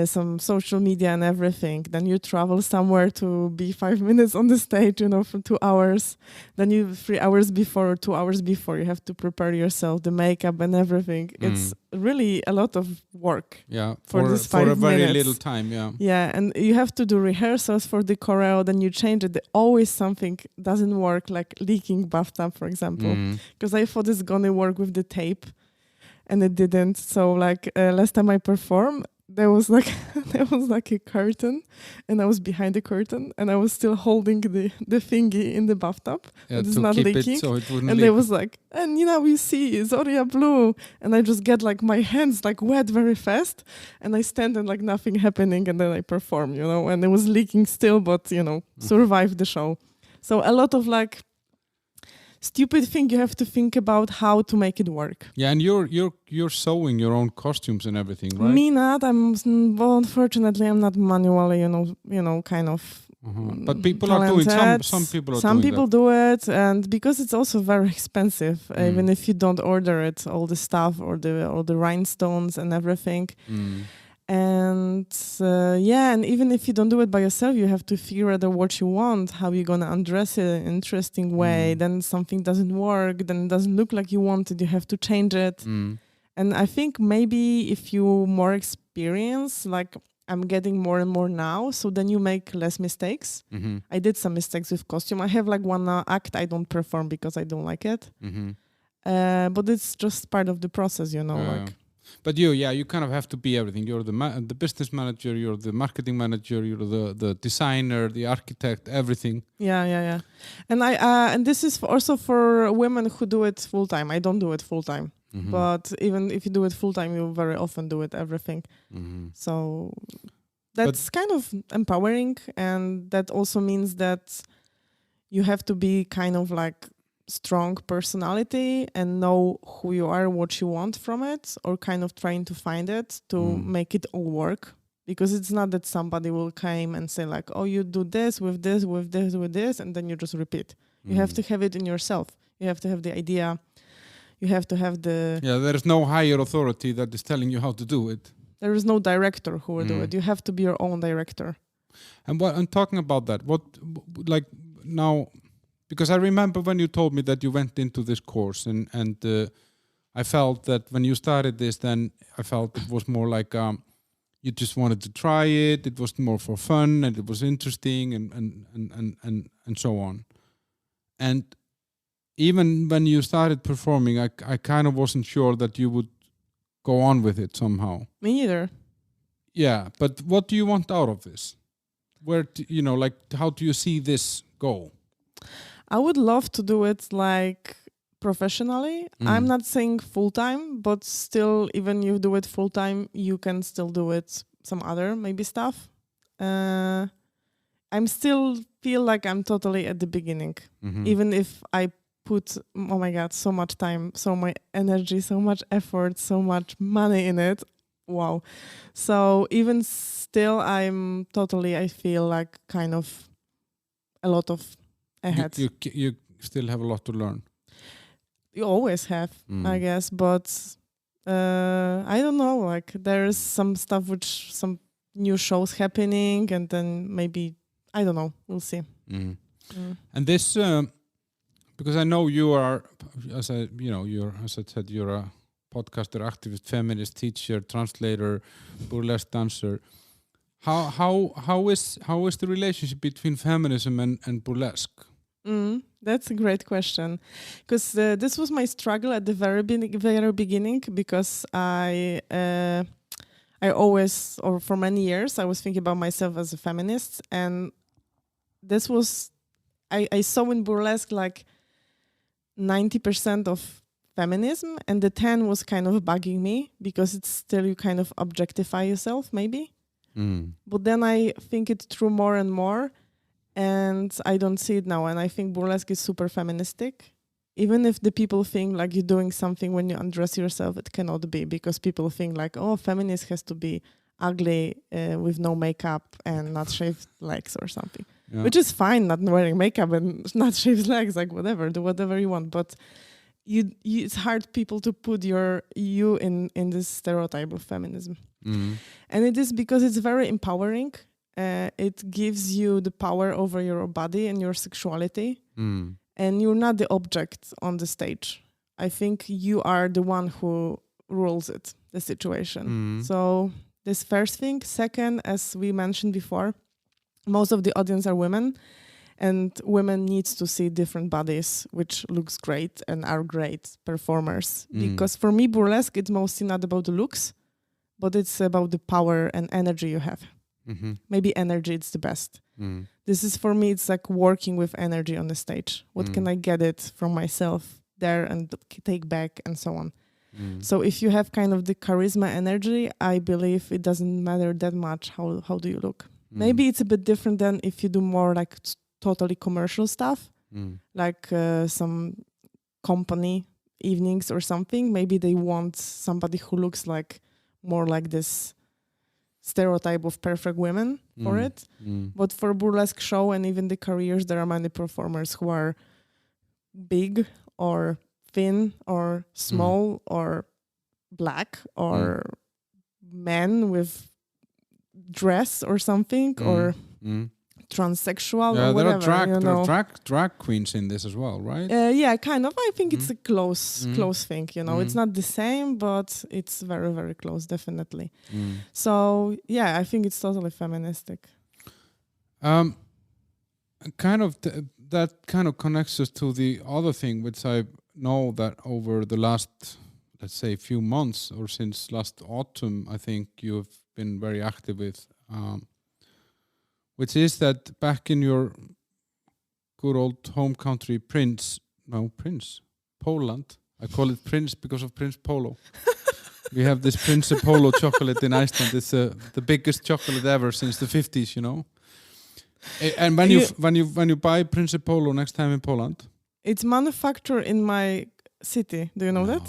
some social media and everything. Then you travel somewhere to be 5 minutes on the stage, for 2 hours. Then 3 hours before or 2 hours before, you have to prepare yourself, the makeup and everything. It's really a lot of work. Yeah, for this 5 minutes. For a very little time, Yeah, and you have to do rehearsals for the choreo, then you change it. Always something doesn't work, like leaking bathtub, for example. Because I thought it's gonna work with the tape, and it didn't. So like last time I performed, there was like a curtain, and I was behind the curtain, and I was still holding the thingy in the bathtub. It's not leaking. So it wouldn't and leak. they was like, and we see Zorya Blue, and I just get like my hands like wet very fast, and I stand and like nothing happening, and then I perform, and it was leaking still, but survived the show. So a lot of like stupid thing you have to think about how to make it work. Yeah, and you're sewing your own costumes and everything, right? Me not. Unfortunately, I'm not manually, kind of. But people talented. are doing some people are some doing people that. do it, and because it's also very expensive, even if you don't order it, all the stuff or the rhinestones and everything. And and even if you don't do it by yourself, you have to figure out what you want, how you're gonna undress it in an interesting way. Then something doesn't work, then it doesn't look like you wanted, you have to change it. And I think maybe if you more experience, like I'm getting more and more now, so then you make less mistakes. I did some mistakes with costume. I have like one act I don't perform because I don't like it. But it's just part of the process, like. But you kind of have to be everything. You're the business manager, you're the marketing manager, you're the designer, the architect, everything. Yeah. And this is also for women who do it full time. I don't do it full time, but even if you do it full time, you very often do it everything. So that's kind of empowering, and that also means that you have to be kind of like strong personality and know who you are, what you want from it, or kind of trying to find it to make it all work. Because it's not that somebody will come and say like, oh, you do this with this, with this, with this, and then you just repeat. You have to have it in yourself. You have to have the idea. You have to have the... Yeah, there is no higher authority that is telling you how to do it. There is no director who will do it. You have to be your own director. And what I'm talking about that, what like now... Because I remember when you told me that you went into this course, and I felt that when you started this, then I felt it was more like you just wanted to try it. It was more for fun, and it was interesting, and so on. And even when you started performing, I kind of wasn't sure that you would go on with it somehow. Me neither. Yeah, but what do you want out of this? Where how do you see this go? I would love to do it like professionally. I'm not saying full time, but still, even you do it full time, you can still do it some other maybe stuff. I'm still feel like I'm totally at the beginning, even if I put, oh my God, so much time, so much energy, so much effort, so much money in it. Wow. So even still, I feel like kind of a lot of ahead. You still have a lot to learn. You always have, I guess, but I don't know. Like there's some stuff some new shows happening, and then maybe I don't know. We'll see. And this, because I know you are, as I said, you're a podcaster, activist, feminist, teacher, translator, burlesque dancer. How is the relationship between feminism and burlesque? That's a great question, because this was my struggle at the very beginning, because I always, or for many years, I was thinking about myself as a feminist, and this was, I saw in burlesque like 90% of feminism, and the 10 was kind of bugging me, because it's still you kind of objectify yourself maybe. But then I think it through more and more, and I don't see it now. And I think burlesque is super feministic. Even if the people think like you're doing something when you undress yourself, it cannot be, because people think like, oh, feminist has to be ugly with no makeup and not shaved legs or something, which is fine, not wearing makeup and not shaved legs, like whatever, do whatever you want. But it's hard people to put you in this stereotype of feminism. And it is because it's very empowering. It gives you the power over your body and your sexuality, and you're not the object on the stage. I think you are the one who rules it, the situation. So this first thing. Second, as we mentioned before, most of the audience are women, and women needs to see different bodies, which looks great and are great performers. Because for me, burlesque, it's mostly not about the looks, but it's about the power and energy you have. Maybe energy, it's the best. This is, for me, it's like working with energy on the stage. What can I get it from myself there and take back and so on. So if you have kind of the charisma energy, I believe it doesn't matter that much how do you look. Maybe it's a bit different than if you do more like totally commercial stuff, like some company evenings or something. Maybe they want somebody who looks like more like this stereotype of perfect women for it. But for burlesque show and even the careers, there are many performers who are big or thin or small or black or men with dress or something or transsexual or whatever. There are drag queens in this as well, right? Yeah, kind of. I think it's a close thing, It's not the same, but it's very, very close, definitely. So, yeah, I think it's totally feministic. That kind of connects us to the other thing, which I know that over the last, let's say, few months or since last autumn, I think you've been very active with, which is that back in your good old home country, Poland. I call it Prince because of Prince Polo. We have this Prince Polo chocolate in Iceland. It's the biggest chocolate ever since the 50s, you know. And when you buy Prince Polo next time in Poland, it's manufactured in my city. Do you know that?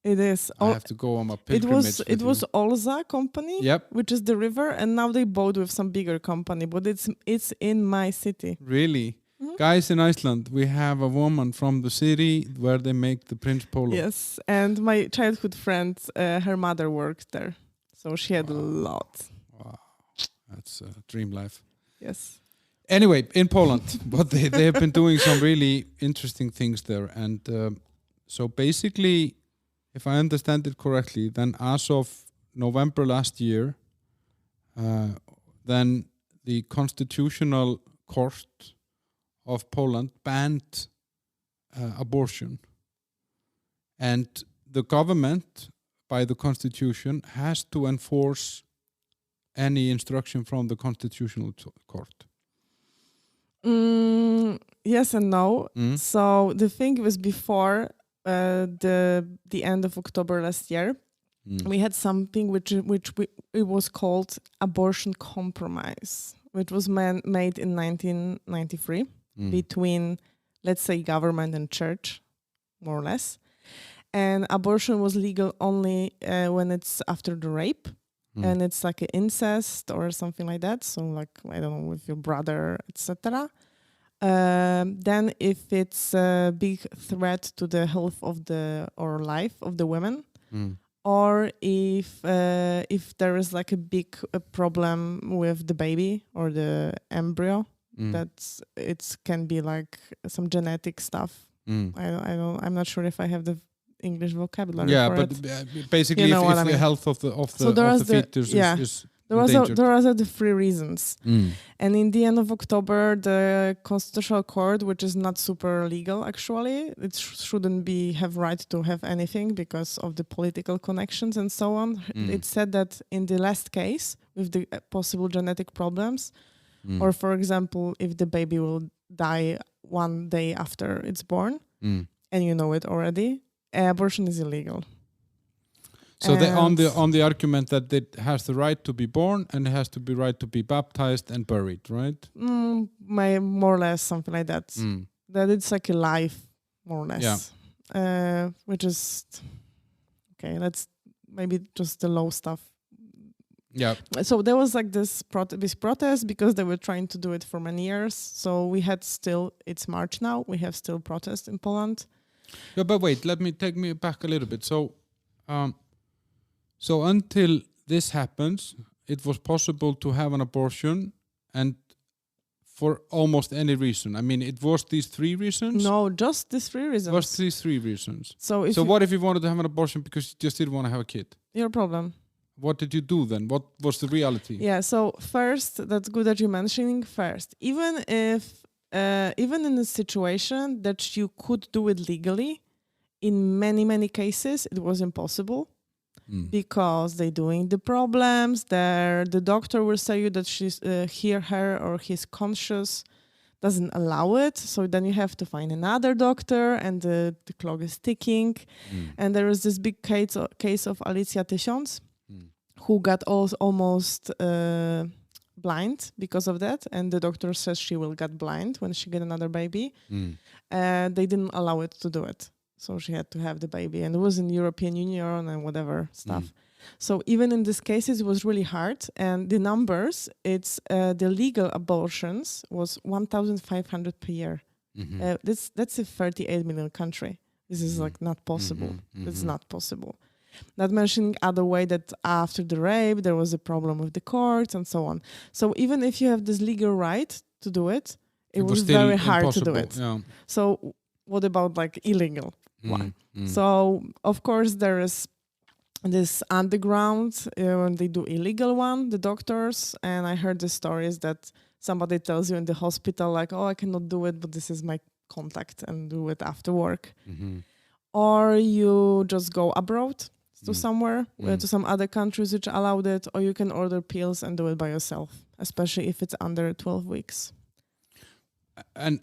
It is. I have to go on my pilgrimage. It was Olza company, which is the river, and now they bought with some bigger company, but it's in my city. Really? Mm-hmm. Guys, in Iceland, we have a woman from the city where they make the Prince Polo. Yes, and my childhood friend, her mother worked there, so she had a lot. Wow, that's a dream life. Yes. Anyway, in Poland, but they have been doing some really interesting things there, and so basically, if I understand it correctly, then as of November last year, then the Constitutional Court of Poland banned abortion. And the government, by the constitution, has to enforce any instruction from the Constitutional Court. Yes and no. So the thing was before the end of October last year, we had something which it was called abortion compromise, which was made in 1993 between, let's say, government and church, more or less. And abortion was legal only when it's after the rape, and it's like an incest or something like that. So, like, I don't know, with your brother, etc. Then, if it's a big threat to the health of or life of the women, or if there is like a big problem with the baby or the embryo, it can be like some genetic stuff. I'm not sure if I have the English vocabulary. Yeah, for but it. basically, if the health of the fetus is there are the three reasons. And in the end of October, the Constitutional Court, which is not super legal actually, it shouldn't have right to have anything because of the political connections and so on. It said that in the last case, with the possible genetic problems, or for example, if the baby will die one day after it's born, and you know it already, abortion is illegal. So on the argument that it has the right to be born and it has to be right to be baptized and buried, right? More or less something like that. That it's like a life, more or less. Yeah. Which is okay. That's maybe just the low stuff. Yeah. So there was like this protest because they were trying to do it for many years. So we had it's March now. We have still protests in Poland. Yeah, but wait, take me back a little bit. So until this happens, it was possible to have an abortion, and for almost any reason. I mean, it was these three reasons? No, just these three reasons. It was these three reasons. So what if you wanted to have an abortion because you just didn't want to have a kid? Your problem. What did you do then? What was the reality? Yeah, so first, that's good that you're mentioning first. Even in a situation that you could do it legally, in many, many cases, it was impossible. Because they're doing the problems there. The doctor will say you that she's her or his conscience doesn't allow it. So then you have to find another doctor, and the clock is ticking. And there is this big case of Alicja Tysiąc, who got almost blind because of that. And the doctor says she will get blind when she get another baby. They didn't allow it to do it. So she had to have the baby, and it was in European Union and whatever stuff. So even in this case, it was really hard. And the numbers, the legal abortions was 1,500 per year. That's a 38 million country. This is like not possible. It's not possible. Not mentioning other way that after the rape, there was a problem with the courts and so on. So even if you have this legal right to do it, it was very hard to do it. Yeah. So what about like illegal one? So of course there is this underground when they do illegal one, the doctors, and I heard the stories that somebody tells you in the hospital like, oh, I cannot do it, but this is my contact and do it after work. or you just go abroad to somewhere, to some other countries which allowed it, or you can order pills and do it by yourself, especially if it's under 12 weeks. And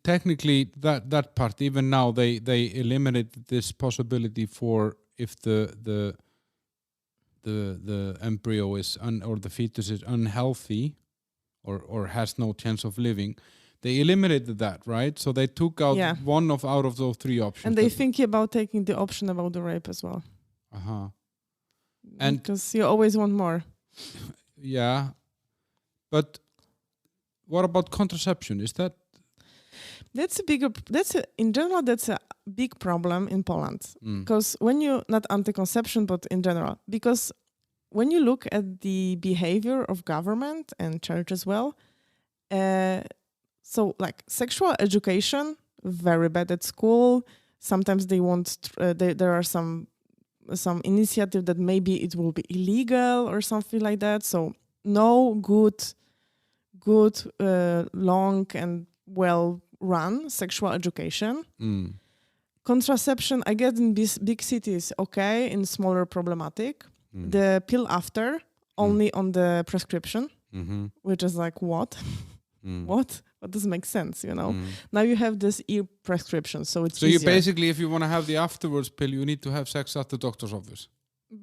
technically that part, even now they eliminated this possibility for if the embryo is or the fetus is unhealthy or has no chance of living. They eliminated that, right? So they took out one out of those three options. And they think about taking the option about the rape as well. And because you always want more. Yeah. But what about contraception? Is that... in general, that's a big problem in Poland. Because when you, not anti-conception, but in general, because when you look at the behavior of government and church as well, so like sexual education, very bad at school. Sometimes they want, there are some initiative that maybe it will be illegal or something like that. So no good, long and well-run sexual education. Contraception, I guess in big cities, okay, in smaller problematic. The pill after, only on the prescription, which is like, what? What? What doesn't make sense, you know? Now you have this e-prescription, so it's easier. You basically, if you want to have the afterwards pill, you need to have sex at the doctor's office.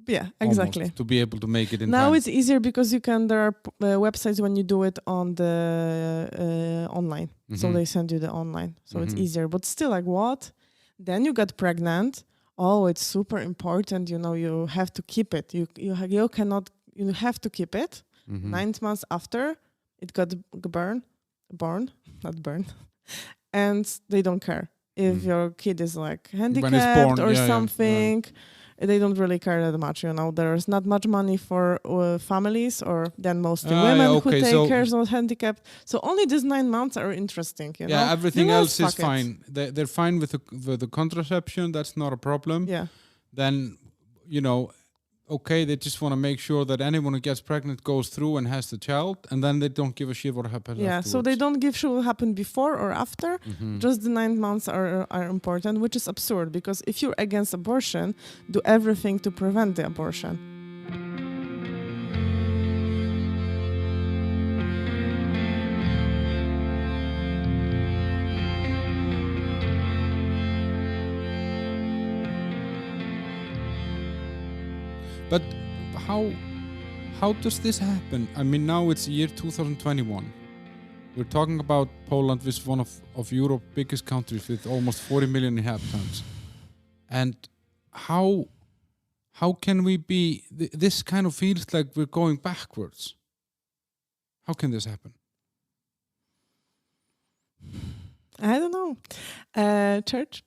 Yeah, exactly. Almost, to be able to make it in now time. It's easier because you can, there are websites when you do it on the online. So they send you the online. So it's easier. But still, like, what? Then you got pregnant. Oh, it's super important. You know, you have to keep it. You have to keep it. 9 months after it got born, and they don't care if your kid is like handicapped or something. They don't really care that much, you know. There's not much money for families, or then mostly women who take care of handicapped. So only these 9 months are interesting, you know. Yeah, everything else is fine. They're fine with the contraception. That's not a problem. Yeah. Then, you know, okay, they just want to make sure that anyone who gets pregnant goes through and has the child, and then they don't give a shit what happens afterwards. So they don't give shit what happened before or after. Just the 9 months are important, which is absurd, because if you're against abortion, do everything to prevent the abortion. But how does this happen? I mean, now it's year 2021. We're talking about Poland, which is one of Europe's biggest countries with almost 40 million inhabitants. And how can we be... This kind of feels like we're going backwards. How can this happen? I don't know. Church?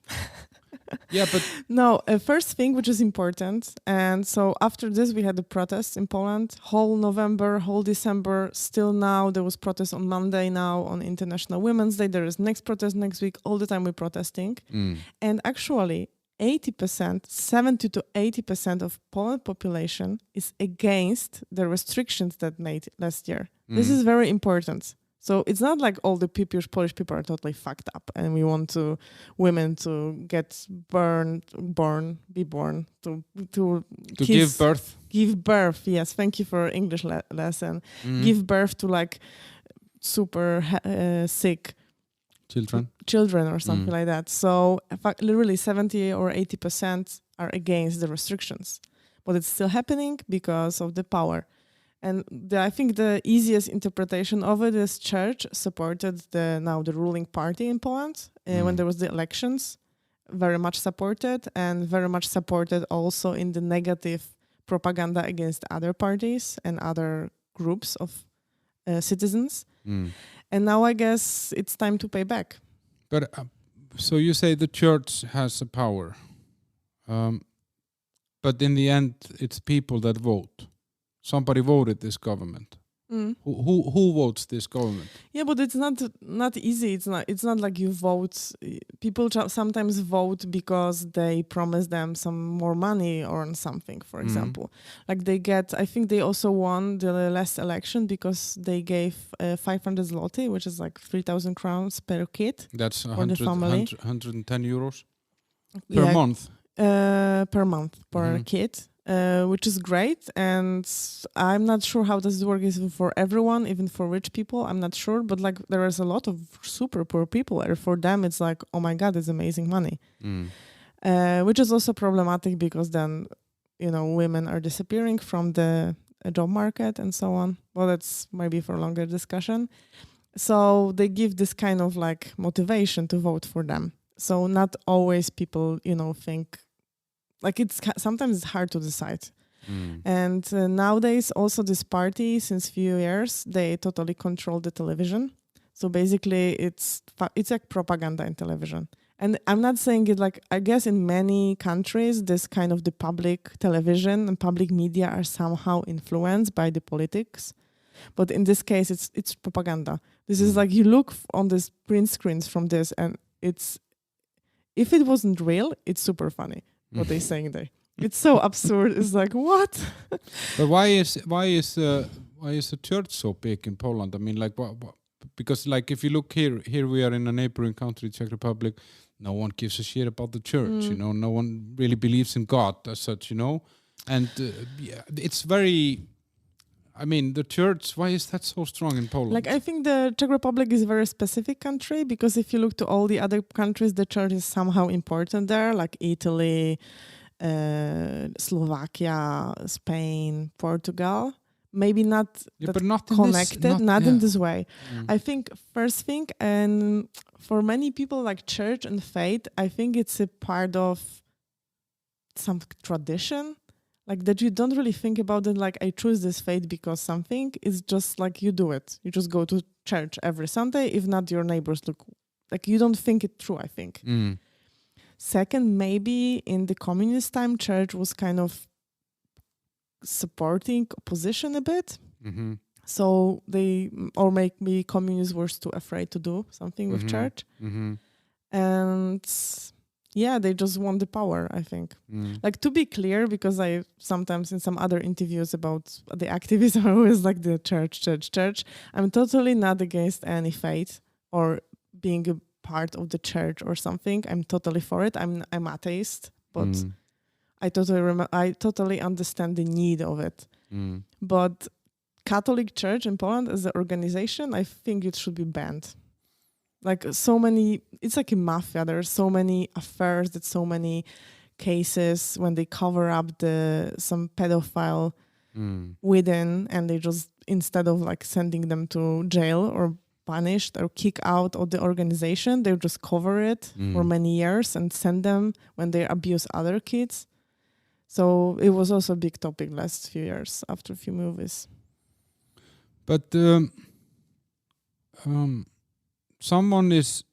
Yeah, but... No, first thing, which is important, and so after this we had the protests in Poland, whole November, whole December, still now, there was protest on Monday now, on International Women's Day, there is next protest next week, all the time we're protesting. And actually, 70 to 80% of Poland population is against the restrictions that made last year. This is very important. So it's not like all the Polish people are totally fucked up and we want women to get be born, to give birth. Give birth, yes. Thank you for English lesson. Give birth to like super sick children or something like that. So literally 70 or 80% are against the restrictions. But it's still happening because of the power. And I think the easiest interpretation of it is church supported the ruling party in Poland when there was the elections, very much supported, and very much supported also in the negative propaganda against other parties and other groups of citizens. And now I guess it's time to pay back. But so you say the church has a power, but in the end it's people that vote. Somebody voted this government. Who votes this government? Yeah, but it's not easy. It's not like you vote. People sometimes vote because they promise them some more money or something. For example, like they get. I think they also won the last election because they gave 500 zloty, which is like 3,000 crowns per kid. That's for the family. 110 euros. per month. Per month per kid, which is great. And I'm not sure how does it work even for everyone, even for rich people. I'm not sure, but like there is a lot of super poor people, and for them it's like, oh my god, it's amazing money, which is also problematic because then women are disappearing from the job market and so on. Well, that's maybe for a longer discussion. So they give this kind of like motivation to vote for them. So not always people think. Like sometimes it's hard to decide. And nowadays also this party, since few years, they totally control the television. So basically it's like propaganda in television. And I'm not saying it like, I guess in many countries, this kind of the public television and public media are somehow influenced by the politics. But in this case, it's propaganda. This is like you look on this print screens from this and if it wasn't real, it's super funny. What they're saying there, it's so absurd. It's like what? But why is the church so big in Poland? I mean, like, because like if you look here we are in a neighboring country, Czech Republic. No one gives a shit about the church. No one really believes in God as such. And it's very. I mean, the church. Why is that so strong in Poland? Like, I think the Czech Republic is a very specific country because if you look to all the other countries, the church is somehow important there, like Italy, Slovakia, Spain, Portugal. Maybe not but not connected, in this way. I think first thing, and for many people like church and faith, I think it's a part of some tradition. Like that you don't really think about it like I choose this faith because something. It's just like you do it. You just go to church every Sunday. If not, your neighbors look like you don't think it through, I think. Second, maybe in the communist time, church was kind of supporting opposition a bit. So maybe communists were too afraid to do something with church. And yeah, they just want the power, I think. Like, to be clear, because I sometimes in some other interviews about the activists are always like the church. I'm totally not against any faith or being a part of the church or something. I'm totally for it. I'm atheist, but I totally understand the need of it. But Catholic Church in Poland as an organization, I think it should be banned. Like so many, it's like a mafia. There are so many affairs, that so many cases when they cover up some pedophile within, and they just, instead of like sending them to jail or punished or kick out of the organization, they just cover it for many years and send them when they abuse other kids. So it was also a big topic last few years after a few movies. But someone is.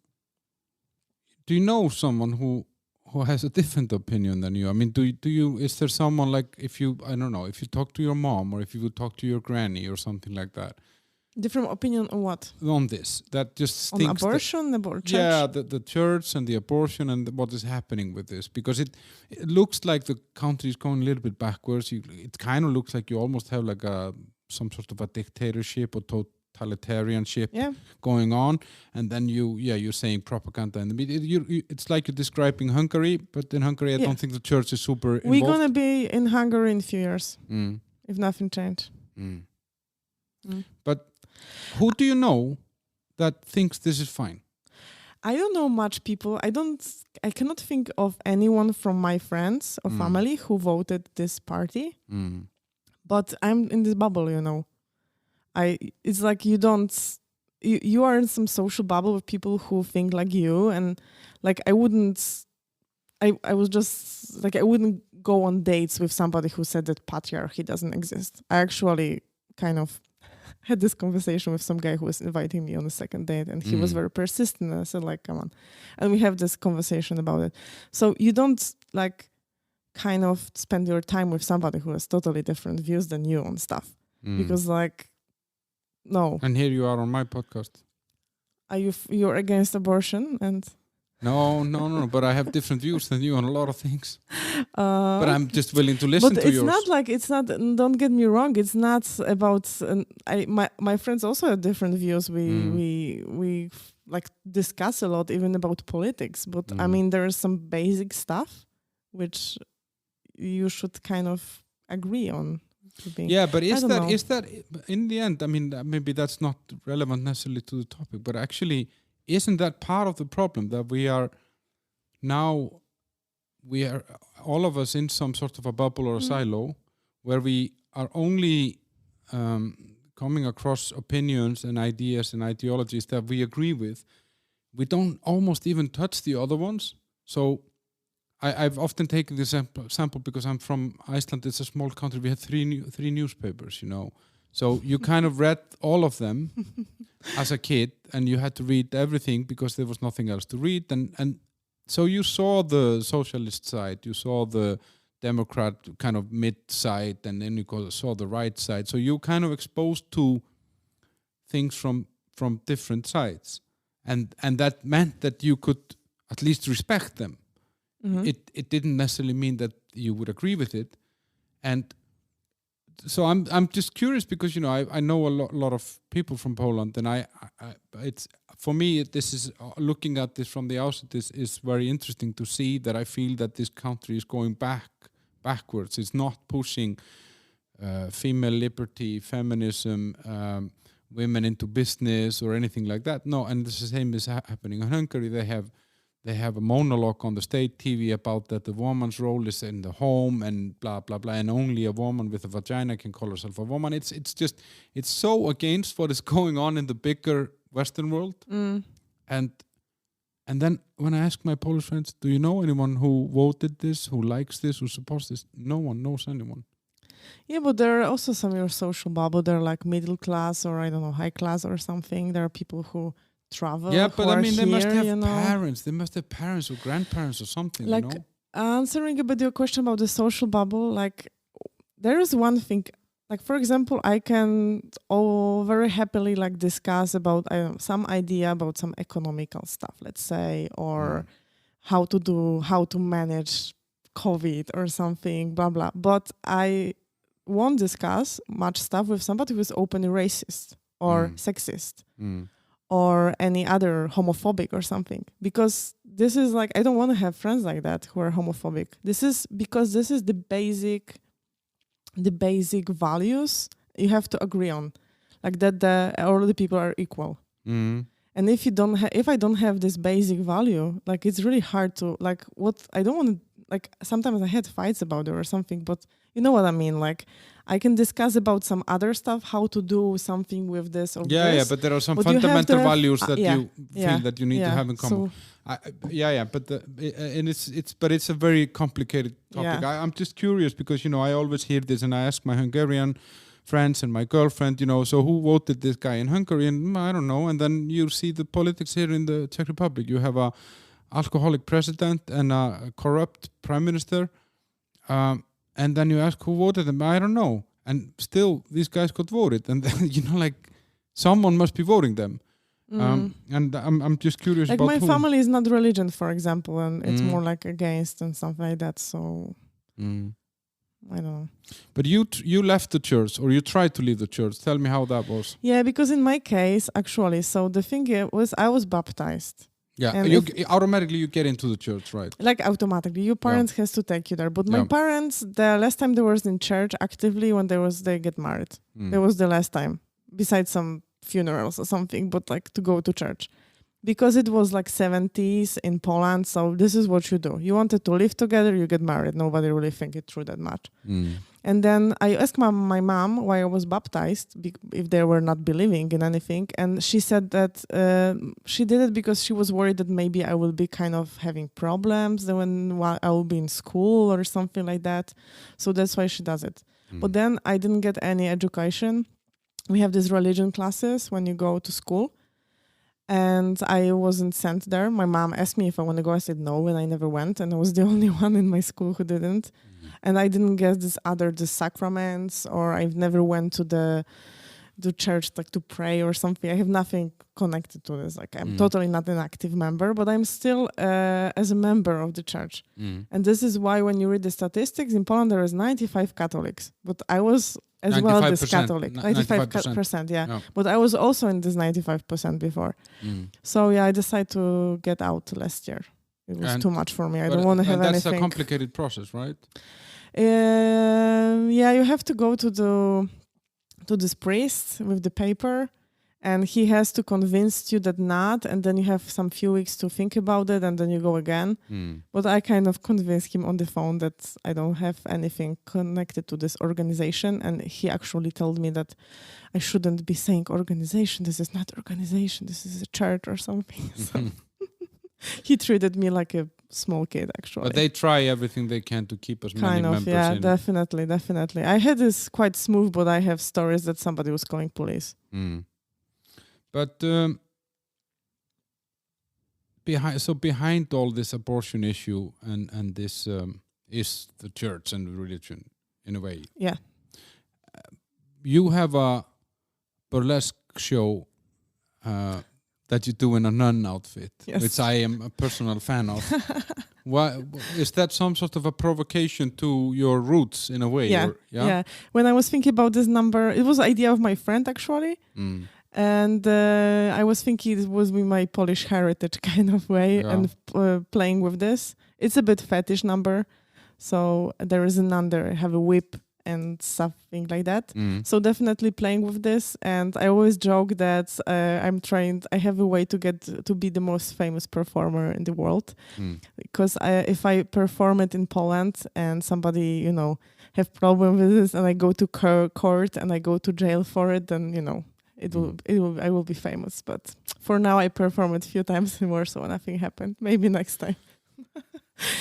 Do you know someone who has a different opinion than you? I mean, do you? Is there someone like if you talk to your mom or if you would talk to your granny or something like that? Different opinion on what? On this, that just on thinks abortion, church? Yeah, the church and the abortion and what is happening with this, because it looks like the country is going a little bit backwards. It kind of looks like you almost have like some sort of a dictatorship or totalitarianship going on, and then you're saying propaganda in the media. It's like you're describing Hungary, but in Hungary I don't think the church is super involved. We're gonna be in Hungary in a few years if nothing changed. But who do you know that thinks this is fine? I don't know much people. I cannot think of anyone from my friends or family who voted this party. But I'm in this bubble, it's like you are in some social bubble with people who think like you, and like I wouldn't go on dates with somebody who said that patriarchy doesn't exist. I actually kind of had this conversation with some guy who was inviting me on a second date, and he was very persistent, and I said like, come on. And we have this conversation about it. So you don't like kind of spend your time with somebody who has totally different views than you on stuff. Because like, no. And here you are on my podcast. Are you're against abortion? And No. But I have different views than you on a lot of things. But I'm just willing to listen but to it's yours. not like it's not. Don't get me wrong. It's not about. My friends also have different views. We like discuss a lot, even about politics. But I mean, there is some basic stuff which you should kind of agree on. Yeah, but is that in the end? I mean, maybe that's not relevant necessarily to the topic, but actually, isn't that part of the problem that we are all of us in some sort of a bubble or a silo where we are only coming across opinions and ideas and ideologies that we agree with. We don't almost even touch the other ones. So I've often taken this sample because I'm from Iceland. It's a small country. We had three newspapers, So you kind of read all of them as a kid, and you had to read everything because there was nothing else to read. And so you saw the socialist side, you saw the Democrat kind of mid side, and then you saw the right side. So you kind of exposed to things from different sides, and that meant that you could at least respect them. It didn't necessarily mean that you would agree with it, and so I'm just curious because I know a lot of people from Poland, and I it's for me this is looking at this from the outside. This is very interesting to see that I feel that this country is going backwards. It's not pushing female liberty, feminism, women into business or anything like that. No, and the same is happening in Hungary. They have a monologue on the state TV about that the woman's role is in the home and blah blah blah, and only a woman with a vagina can call herself a woman. It's so against what is going on in the bigger Western world. And then when I ask my Polish friends, do you know anyone who voted this, who likes this, who supports this? No one knows anyone. Yeah, but there are also some in your social bubble. They're like middle class or I don't know, high class or something. There are people who travel. Yeah, but I mean, they must have you know? parents. They must have parents or grandparents or something. Like answering a bit your question about the social bubble, like there is one thing. Like for example, I can very happily like discuss about some idea about some economical stuff, let's say, or how to manage COVID or something, blah blah. But I won't discuss much stuff with somebody who is openly racist or sexist. Or any other homophobic or something, because this is like I don't want to have friends like that who are homophobic. This is because this is the basic values you have to agree on, like that all the people are equal. And if I don't have this basic value, like it's really hard to like what I don't want to like. Sometimes I had fights about it or something, but you know what I mean, like. I can discuss about some other stuff, how to do something with this or this. Yeah, but there are some fundamental values that you feel that you need to have in common. So, but it's a very complicated topic. Yeah. I'm just curious because I always hear this, and I ask my Hungarian friends and my girlfriend, so who voted this guy in Hungary? And I don't know. And then you see the politics here in the Czech Republic. You have a alcoholic president and a corrupt prime minister. And then you ask who voted them. I don't know. And still, these guys got voted. And then, like, someone must be voting them. And I'm just curious like about my who. family is not religion, for example, and it's more like against and stuff like that. So I don't know. But you left the church, or you tried to leave the church. Tell me how that was. Yeah, because in my case, actually, so the thing was I was baptized. Yeah, and automatically you get into the church, right? Like automatically, your parents has to take you there. But my parents, the last time they was in church actively when they get married. That was the last time, besides some funerals or something, but like to go to church. Because it was like 70s in Poland, so this is what you do. You wanted to live together, you get married. Nobody really think it through that much. And then I asked my mom why I was baptized, if they were not believing in anything. And she said that she did it because she was worried that maybe I will be kind of having problems when I will be in school or something like that. So that's why she does it. But then I didn't get any education. We have these religion classes when you go to school. And I wasn't sent there. My mom asked me if I want to go. I said no, and I never went. And I was the only one in my school who didn't. And I didn't get the sacraments, or I've never went to the to church, like to pray or something. I have nothing connected to this. Like I'm totally not an active member, but I'm still as a member of the church. And this is why when you read the statistics in Poland, there is 95 Catholics, but I was as well this Catholic, 95%, yeah. But I was also in this 95% before. So yeah, I decided to get out last year. It was too much for me. I don't want to have anything. That's a complicated process, right? Yeah, you have to go to this priest with the paper, and he has to convince you that not, and then you have some few weeks to think about it, and then you go again. But I kind of convinced him on the phone that I don't have anything connected to this organization, and he actually told me that I shouldn't be saying organization. This is not organization. This is a church or something. So he treated me like a small kid, actually. But they try everything they can to keep as many members yeah, in. Definitely. I had this quite smooth, but I have stories that somebody was calling police. But behind all this abortion issue and this is the church and religion, in a way. Yeah. You have a burlesque show that you do in a nun outfit, which I am a personal fan of. Why is that some sort of a provocation to your roots in a way? Yeah. When I was thinking about this number, it was an idea of my friend actually, and I was thinking it was with my Polish heritage kind of way, and playing with this. It's a bit fetish number, so there is a nun there. I have a whip and something like that. So definitely playing with this. And I always joke that I have a way to get to be the most famous performer in the world. Because if I perform it in Poland and somebody, have problem with this and I go to court and I go to jail for it, then, I will be famous. But for now I perform it a few times in Warsaw, nothing happened. Maybe next time.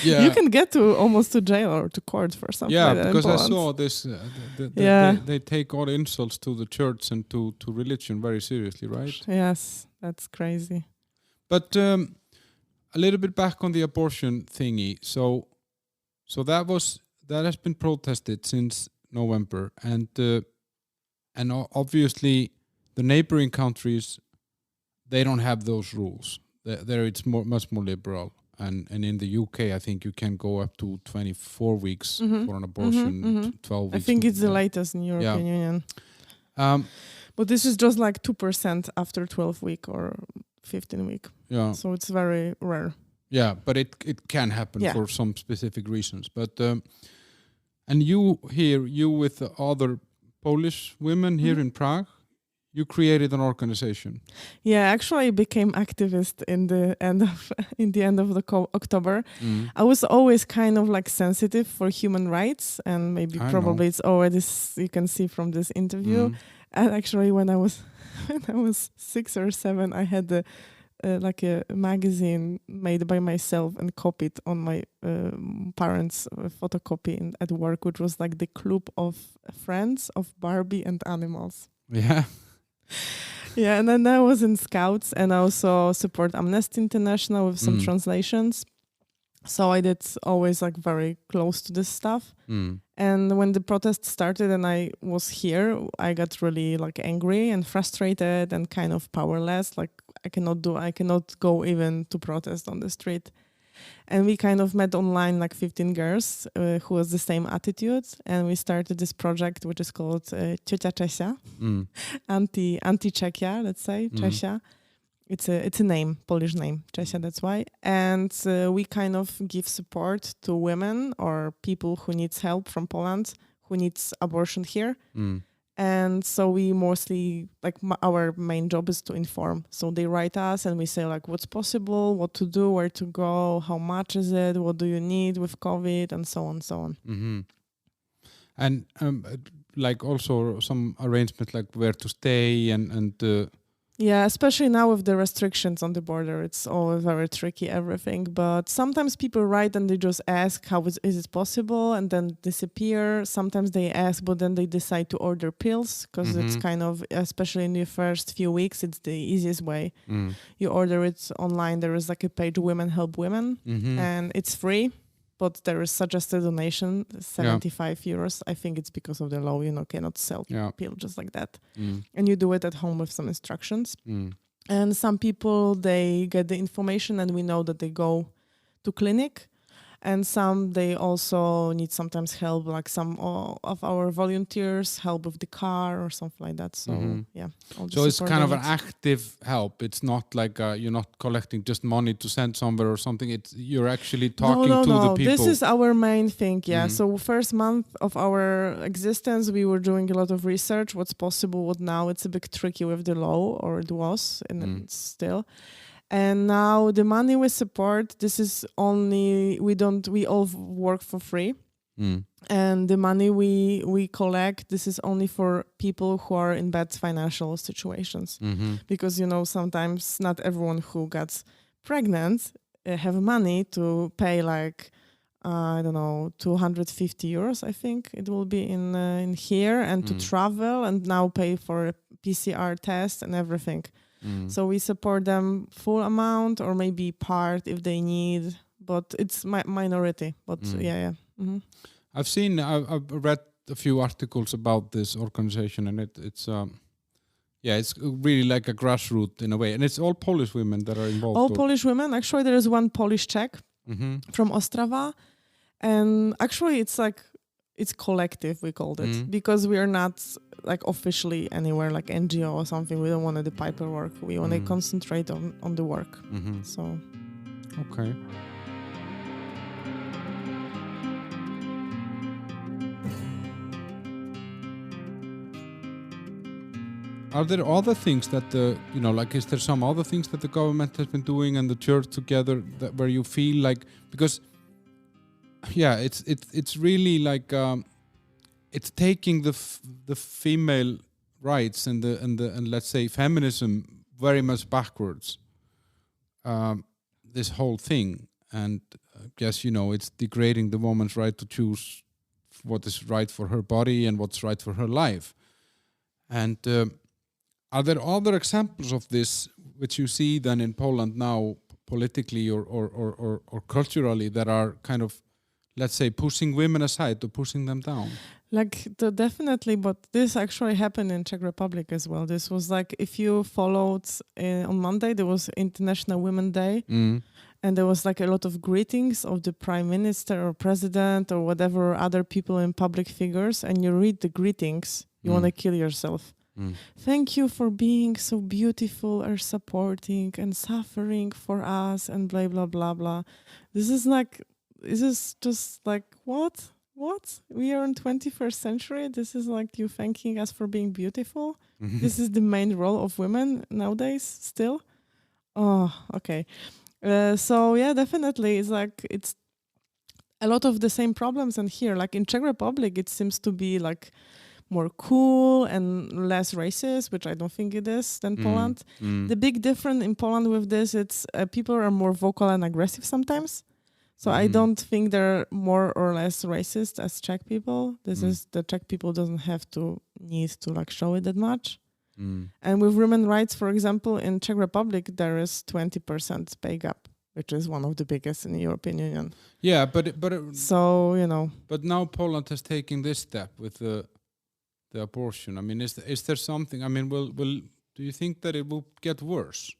Yeah, you can get almost to jail or to court for something. Yeah, like that because I saw this. They take all insults to the church and to religion very seriously, right? Yes, that's crazy. But a little bit back on the abortion thingy. So that has been protested since November, and obviously the neighboring countries, they don't have those rules. There it's much more liberal. And in the UK, I think you can go up to 24 weeks for an abortion, 12 weeks. I think it's the latest in European Union. But this is just like 2% after 12 week or 15 week. Yeah. So it's very rare. Yeah, but it can happen for some specific reasons. But and you with the other Polish women here in Prague, you created an organization. Yeah, actually I became activist in the end of October. I was always kind of like sensitive for human rights, and maybe probably it's already you can see from this interview. And actually when I was 6 or 7, I had like a magazine made by myself and copied on my parents' photocopy at work, which was like the Club of Friends of Barbie and Animals. Yeah. Yeah, and then I was in Scouts, and I also support Amnesty International with some translations. So I did always like very close to this stuff. And when the protest started and I was here, I got really like angry and frustrated and kind of powerless. Like I cannot go even to protest on the street. And we kind of met online, like 15 girls who was the same attitude, and we started this project which is called Ciocia Czesia, anti-Czechia, let's say, Czesia. It's a name, Polish name, Czesia, that's why. And we kind of give support to women or people who needs help from Poland, who needs abortion here. And so we mostly, like our main job is to inform. So they write us and we say like what's possible, what to do, where to go, how much is it, what do you need with COVID, and so on, so on. And like also some arrangements like where to stay and yeah, especially now with the restrictions on the border, it's always very tricky, everything. But sometimes people write and they just ask, how is it possible, and then disappear. Sometimes they ask, but then they decide to order pills, because it's kind of, especially in the first few weeks, it's the easiest way. You order it online. There is like a page, Women Help Women, and it's free. but there is suggested donation 75 euros. I think it's because of the law, cannot sell pill just like that. And you do it at home with some instructions. And some people, they get the information and we know that they go to clinic. And some, they also need sometimes help, like some of our volunteers help with the car or something like that. So, So it's kind of an active help. It's not like you're not collecting just money to send somewhere or something. You're actually talking to the people. This is our main thing, So first month of our existence, we were doing a lot of research. What's possible, what now. It's a bit tricky with the law, or it was, and it's still. And now the money we support, this is only, we all work for free. And the money we collect, this is only for people who are in bad financial situations. Because, sometimes not everyone who gets pregnant have money to pay like, 250 euros, I think it will be in here, and to travel and now pay for a PCR test and everything. So we support them full amount or maybe part if they need, but it's minority. But I've read a few articles about this organization, and it's really like a grassroots in a way, and it's all Polish women that are involved. All Polish women. Actually, there is one Polish Czech from Ostrava, and actually it's collective, we called it, because we are not like officially anywhere like NGO or something. We don't want to do paperwork. We want to concentrate on the work. So, okay. Are there other things that is there some other things that the government has been doing and the church together where you feel like, because it's really like it's taking the female rights and let's say feminism very much backwards, this whole thing, and I guess it's degrading the woman's right to choose what is right for her body and what's right for her life. And are there other examples of this which you see then in Poland now politically or culturally that are kind of, let's say, pushing women aside or pushing them down? Definitely, but this actually happened in Czech Republic as well. This was like, if you followed on Monday, there was International Women's Day, and there was like a lot of greetings of the prime minister or president or whatever other people in public figures, and you read the greetings, you want to kill yourself. Thank you for being so beautiful or supporting and suffering for us and blah, blah, blah, blah. This is just like, what? We are in 21st century. This is like you thanking us for being beautiful. This is the main role of women nowadays still. Oh, okay. Definitely it's a lot of the same problems. And here, like in Czech Republic, it seems to be like more cool and less racist, which I don't think it is, than Poland. The big difference in Poland with this, it's people are more vocal and aggressive sometimes. So I don't think they're more or less racist as Czech people. This is the Czech people doesn't have to need to like show it that much. And with women's rights, for example, in Czech Republic, there is 20% pay gap, which is one of the biggest in the European Union. Yeah, but so But now Poland has taken this step with the abortion. I mean, is there something? I mean, will do you think that it will get worse?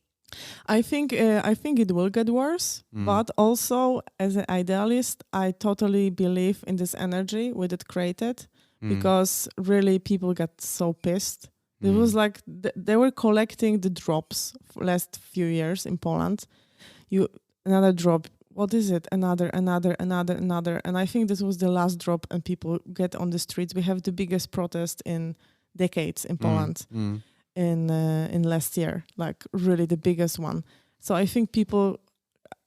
I think it will get worse, but also as an idealist, I totally believe in this energy with it created, because really people got so pissed. It was like they were collecting the drops for last few years in Poland. Another drop. What is it? Another. And I think this was the last drop, and people get on the streets. We have the biggest protest in decades in Poland. In last year, like really the biggest one. So I think people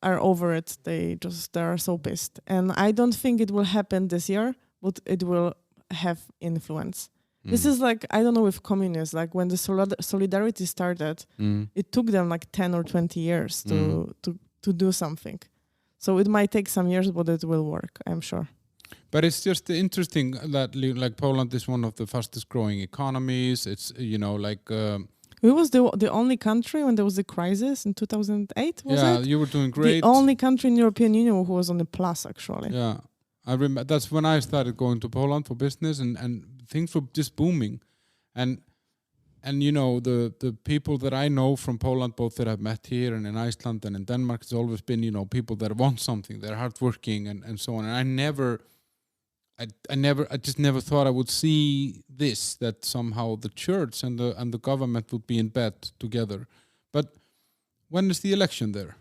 are over it. They are so pissed. And I don't think it will happen this year, but it will have influence. This is like, I don't know, with communists, like when the solidarity started, it took them like 10 or 20 years to do something. So it might take some years, but it will work, I'm sure. But it's just interesting that like Poland is one of the fastest growing economies. It's We was the only country when there was a crisis in 2008, was it? Yeah, you were doing great. The only country in the European Union who was on the plus, actually. Yeah, I remember. That's when I started going to Poland for business, and things were just booming, and you know the people that I know from Poland, both that I've met here and in Iceland and in Denmark, it's always been, you know, people that want something, they're hardworking and so on. And I just never thought I would see this, that somehow the church and the government would be in bed together. But when is the election there?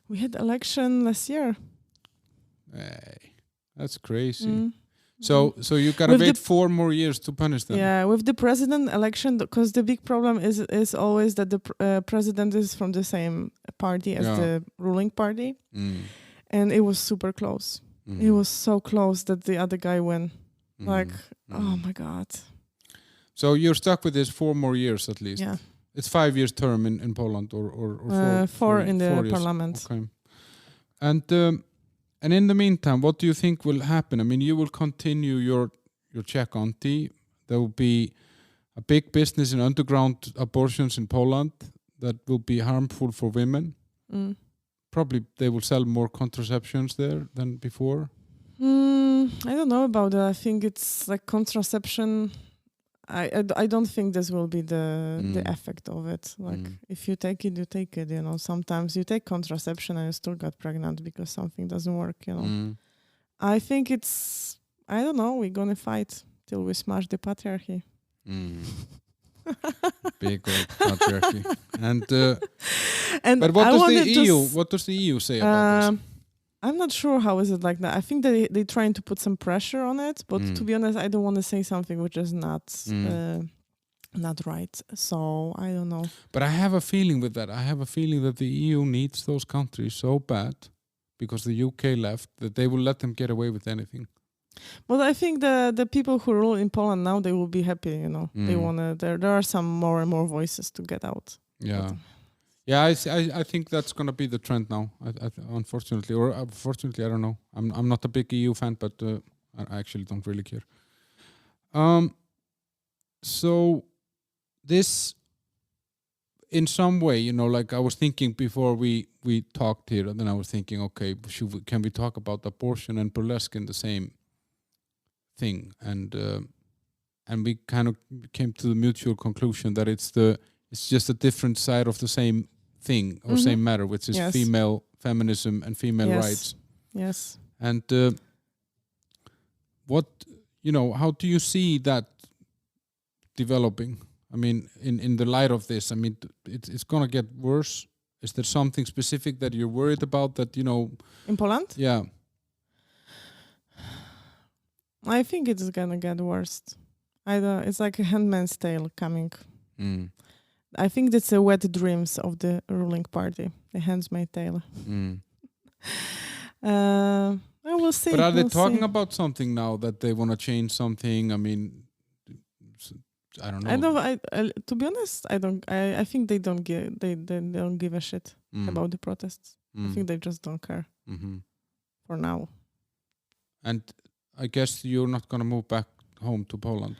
We had election last year. Hey, that's crazy. Mm. So you gotta wait 4 more years to punish them. Yeah, with the president election, because the big problem is always that the president is from the same party as the ruling party, and it was super close. It was so close that the other guy won. Oh my God. So you're stuck with this 4 more years at least. Yeah. It's 5 years term in Poland or four in the 4 years. parliament. Okay. And in the meantime, what do you think will happen? I mean, you will continue your Czech auntie. There will be a big business in underground abortions in Poland that will be harmful for women. Probably they will sell more contraceptions there than before. I don't know about that. I think it's like contraception. I don't think this will be the effect of it. Like if you take it, you take it. You know, sometimes you take contraception and you still got pregnant because something doesn't work. You know, I think it's, I don't know. We're gonna fight till we smash the patriarchy. Big old patriarchy. And but what does the EU say about this? I'm not sure how is it like that. I think that they're trying to put some pressure on it, but to be honest, I don't want to say something which is not right. So I don't know. But I have a feeling with that. I have a feeling that the EU needs those countries so bad because the UK left that they will let them get away with anything. But I think the people who rule in Poland now, they will be happy. You know, they wanna. There are some more and more voices to get out. Yeah. Yeah, I think that's going to be the trend now, unfortunately. Or fortunately, I don't know. I'm not a big EU fan, but I actually don't really care. So this, in some way, you know, like I was thinking before we talked here, and then I was thinking, okay, can we talk about abortion and burlesque in the same thing? And we kind of came to the mutual conclusion that it's just a different side of the same thing or same matter, which is female feminism and female rights. Yes. And how do you see that developing? I mean, in the light of this, I mean, it's going to get worse. Is there something specific that you're worried about that, you know? In Poland? Yeah. I think it's going to get worse. It's like a Handmaid's Tale coming. I think that's the wet dreams of the ruling party, the Handmaid's Tale. I will see. But are they talking about something now that they want to change something? I mean, I don't know. I to be honest, I don't. I think they don't give. They don't give a shit about the protests. I think they just don't care for now. And I guess you're not gonna move back home to Poland.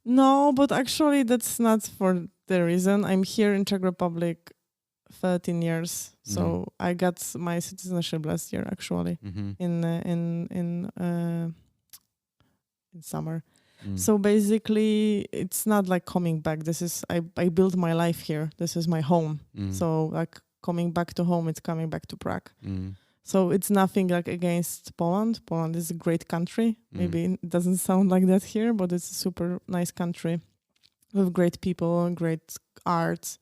No, but actually that's not for the reason. I'm here in Czech Republic 13 years. So I got my citizenship last year actually in summer. So basically it's not like coming back. This is I built my life here. This is my home. So like coming back to home, it's coming back to Prague. So it's nothing like against Poland. Poland is a great country. Maybe it doesn't sound like that here, but it's a super nice country with great people, great art,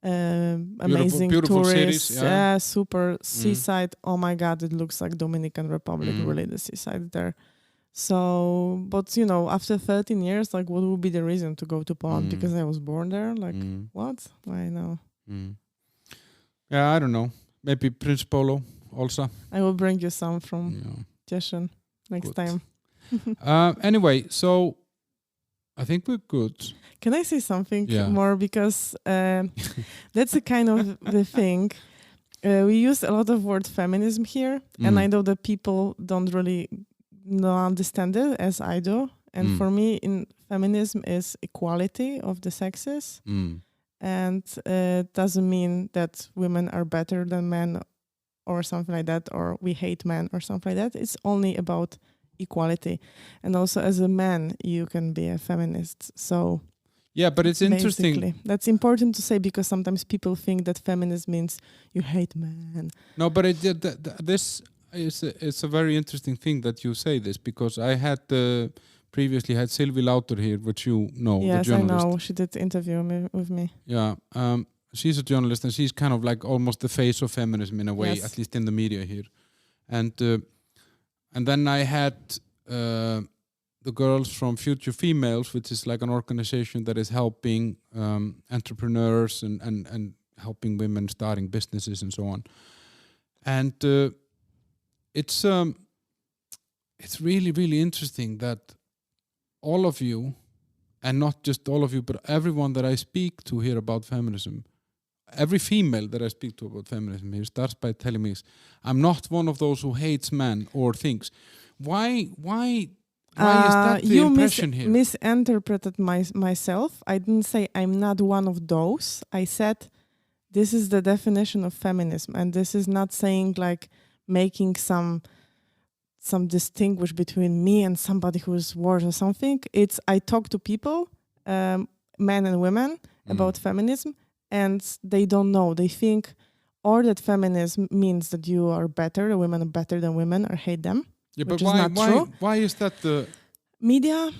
amazing beautiful tourists. Cities, yeah. Super seaside. Oh my God, it looks like Dominican Republic, really, the seaside there. So, but you know, after 13 years, like what would be the reason to go to Poland? Because I was born there? Like what? I know. Yeah, I don't know. Maybe Prince Polo also. I will bring you some from Cieszyn next time. Anyway, so I think we're good. Can I say something more? Because that's a kind of the thing. We use a lot of word feminism here, and I know that people don't really understand it as I do. And for me, in feminism is equality of the sexes. And it doesn't mean that women are better than men or something like that, or we hate men or something like that. It's only about equality. And also as a man, you can be a feminist. So yeah, but it's interesting. Basically, that's important to say, because sometimes people think that feminism means you hate men. No, but this it's a very interesting thing that you say this, because I had previously had Sylvie Lauter here, which you know, yes, the journalist. I know. She did interview with me. Yeah, she's a journalist, and she's kind of like almost the face of feminism in a way, Yes. at least in the media here. And then I had the girls from Future Females, which is like an organization that is helping entrepreneurs and helping women starting businesses and so on. And it's really, really interesting that all of you, and not just all of you, but everyone that I speak to here about feminism, every female that I speak to about feminism here starts by telling me, I'm not one of those who hates men or things. Why is that the impression here? You misinterpreted myself. I didn't say I'm not one of those. I said this is the definition of feminism, and this is not saying like making some distinguish between me and somebody who's worse or something. It's I talk to people, men and women, about feminism, and they don't know. They think or that feminism means that you are better, the women are better than women, or hate them. Yeah, but which is not true. Why is that the media?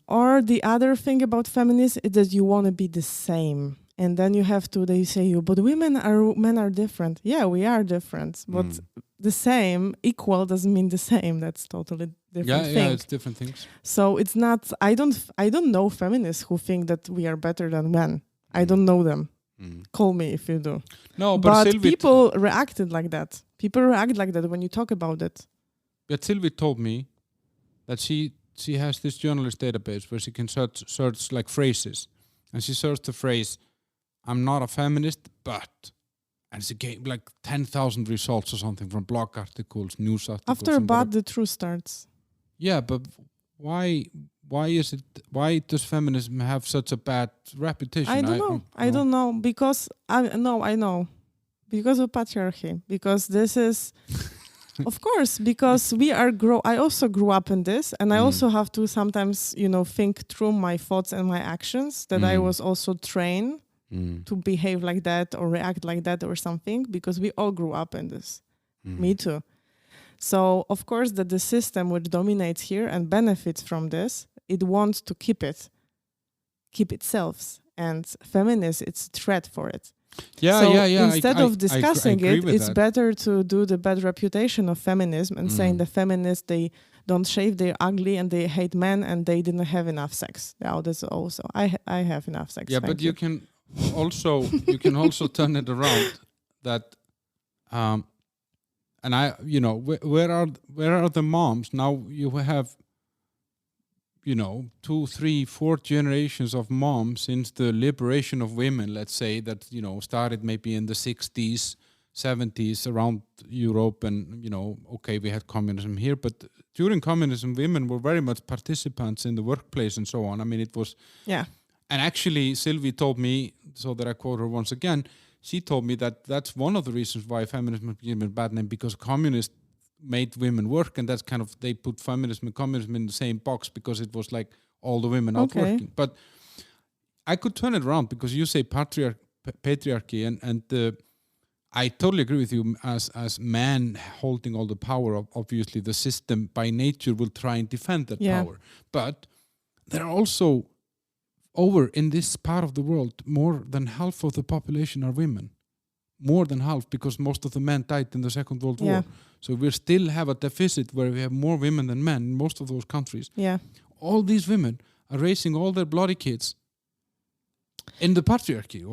Or the other thing about feminism is that you want to be the same. And then you have to, they say you, but men are different. Yeah, we are different. But the same, equal doesn't mean the same. That's totally different thing. Yeah, it's different things. So it's not, I don't know feminists who think that we are better than men. I don't know them. Call me if you do. No, but Sylvie people reacted like that. People react like that when you talk about it. But Sylvie told me that she has this journalist database where she can search like phrases. And she searched the phrase, I'm not a feminist, but... And she gave like 10,000 results or something from blog articles, news articles. After but the truth starts. Yeah, but why does feminism have such a bad reputation? I don't know. Because I know. Because of patriarchy. Because this is of course, because I also grew up in this, and I also have to sometimes, think through my thoughts and my actions, that I was also trained to behave like that or react like that or something, because we all grew up in this. Me too. So, of course, that the system which dominates here and benefits from this, it wants to keep itself. And feminists, it's a threat for it. Yeah. Instead of discussing it's that. better to do the bad reputation of feminism and saying the feminists, they don't shave, they're ugly, and they hate men, and they didn't have enough sex. Now that's also I have enough sex. Yeah, but you can also turn it around that, and where are the moms now? You have 2, 3, 4 generations of moms since the liberation of women, let's say, that started maybe in the 60s, 70s around Europe, and we had communism here, but during communism women were very much participants in the workplace and so on. I mean, it was and actually Sylvie told me, so that I quote her once again, she told me that that's one of the reasons why feminism became a bad name, because communists made women work, and that's kind of, they put feminism and communism in the same box because it was like all the women out working. But I could turn it around, because you say patriarchy, and I totally agree with you. As man holding all the power, obviously the system by nature will try and defend that power. But there are also, over in this part of the world, more than half of the population are women. More than half, because most of the men died in the Second World War. So we still have a deficit where we have more women than men in most of those countries. All these women are raising all their bloody kids in the patriarchy,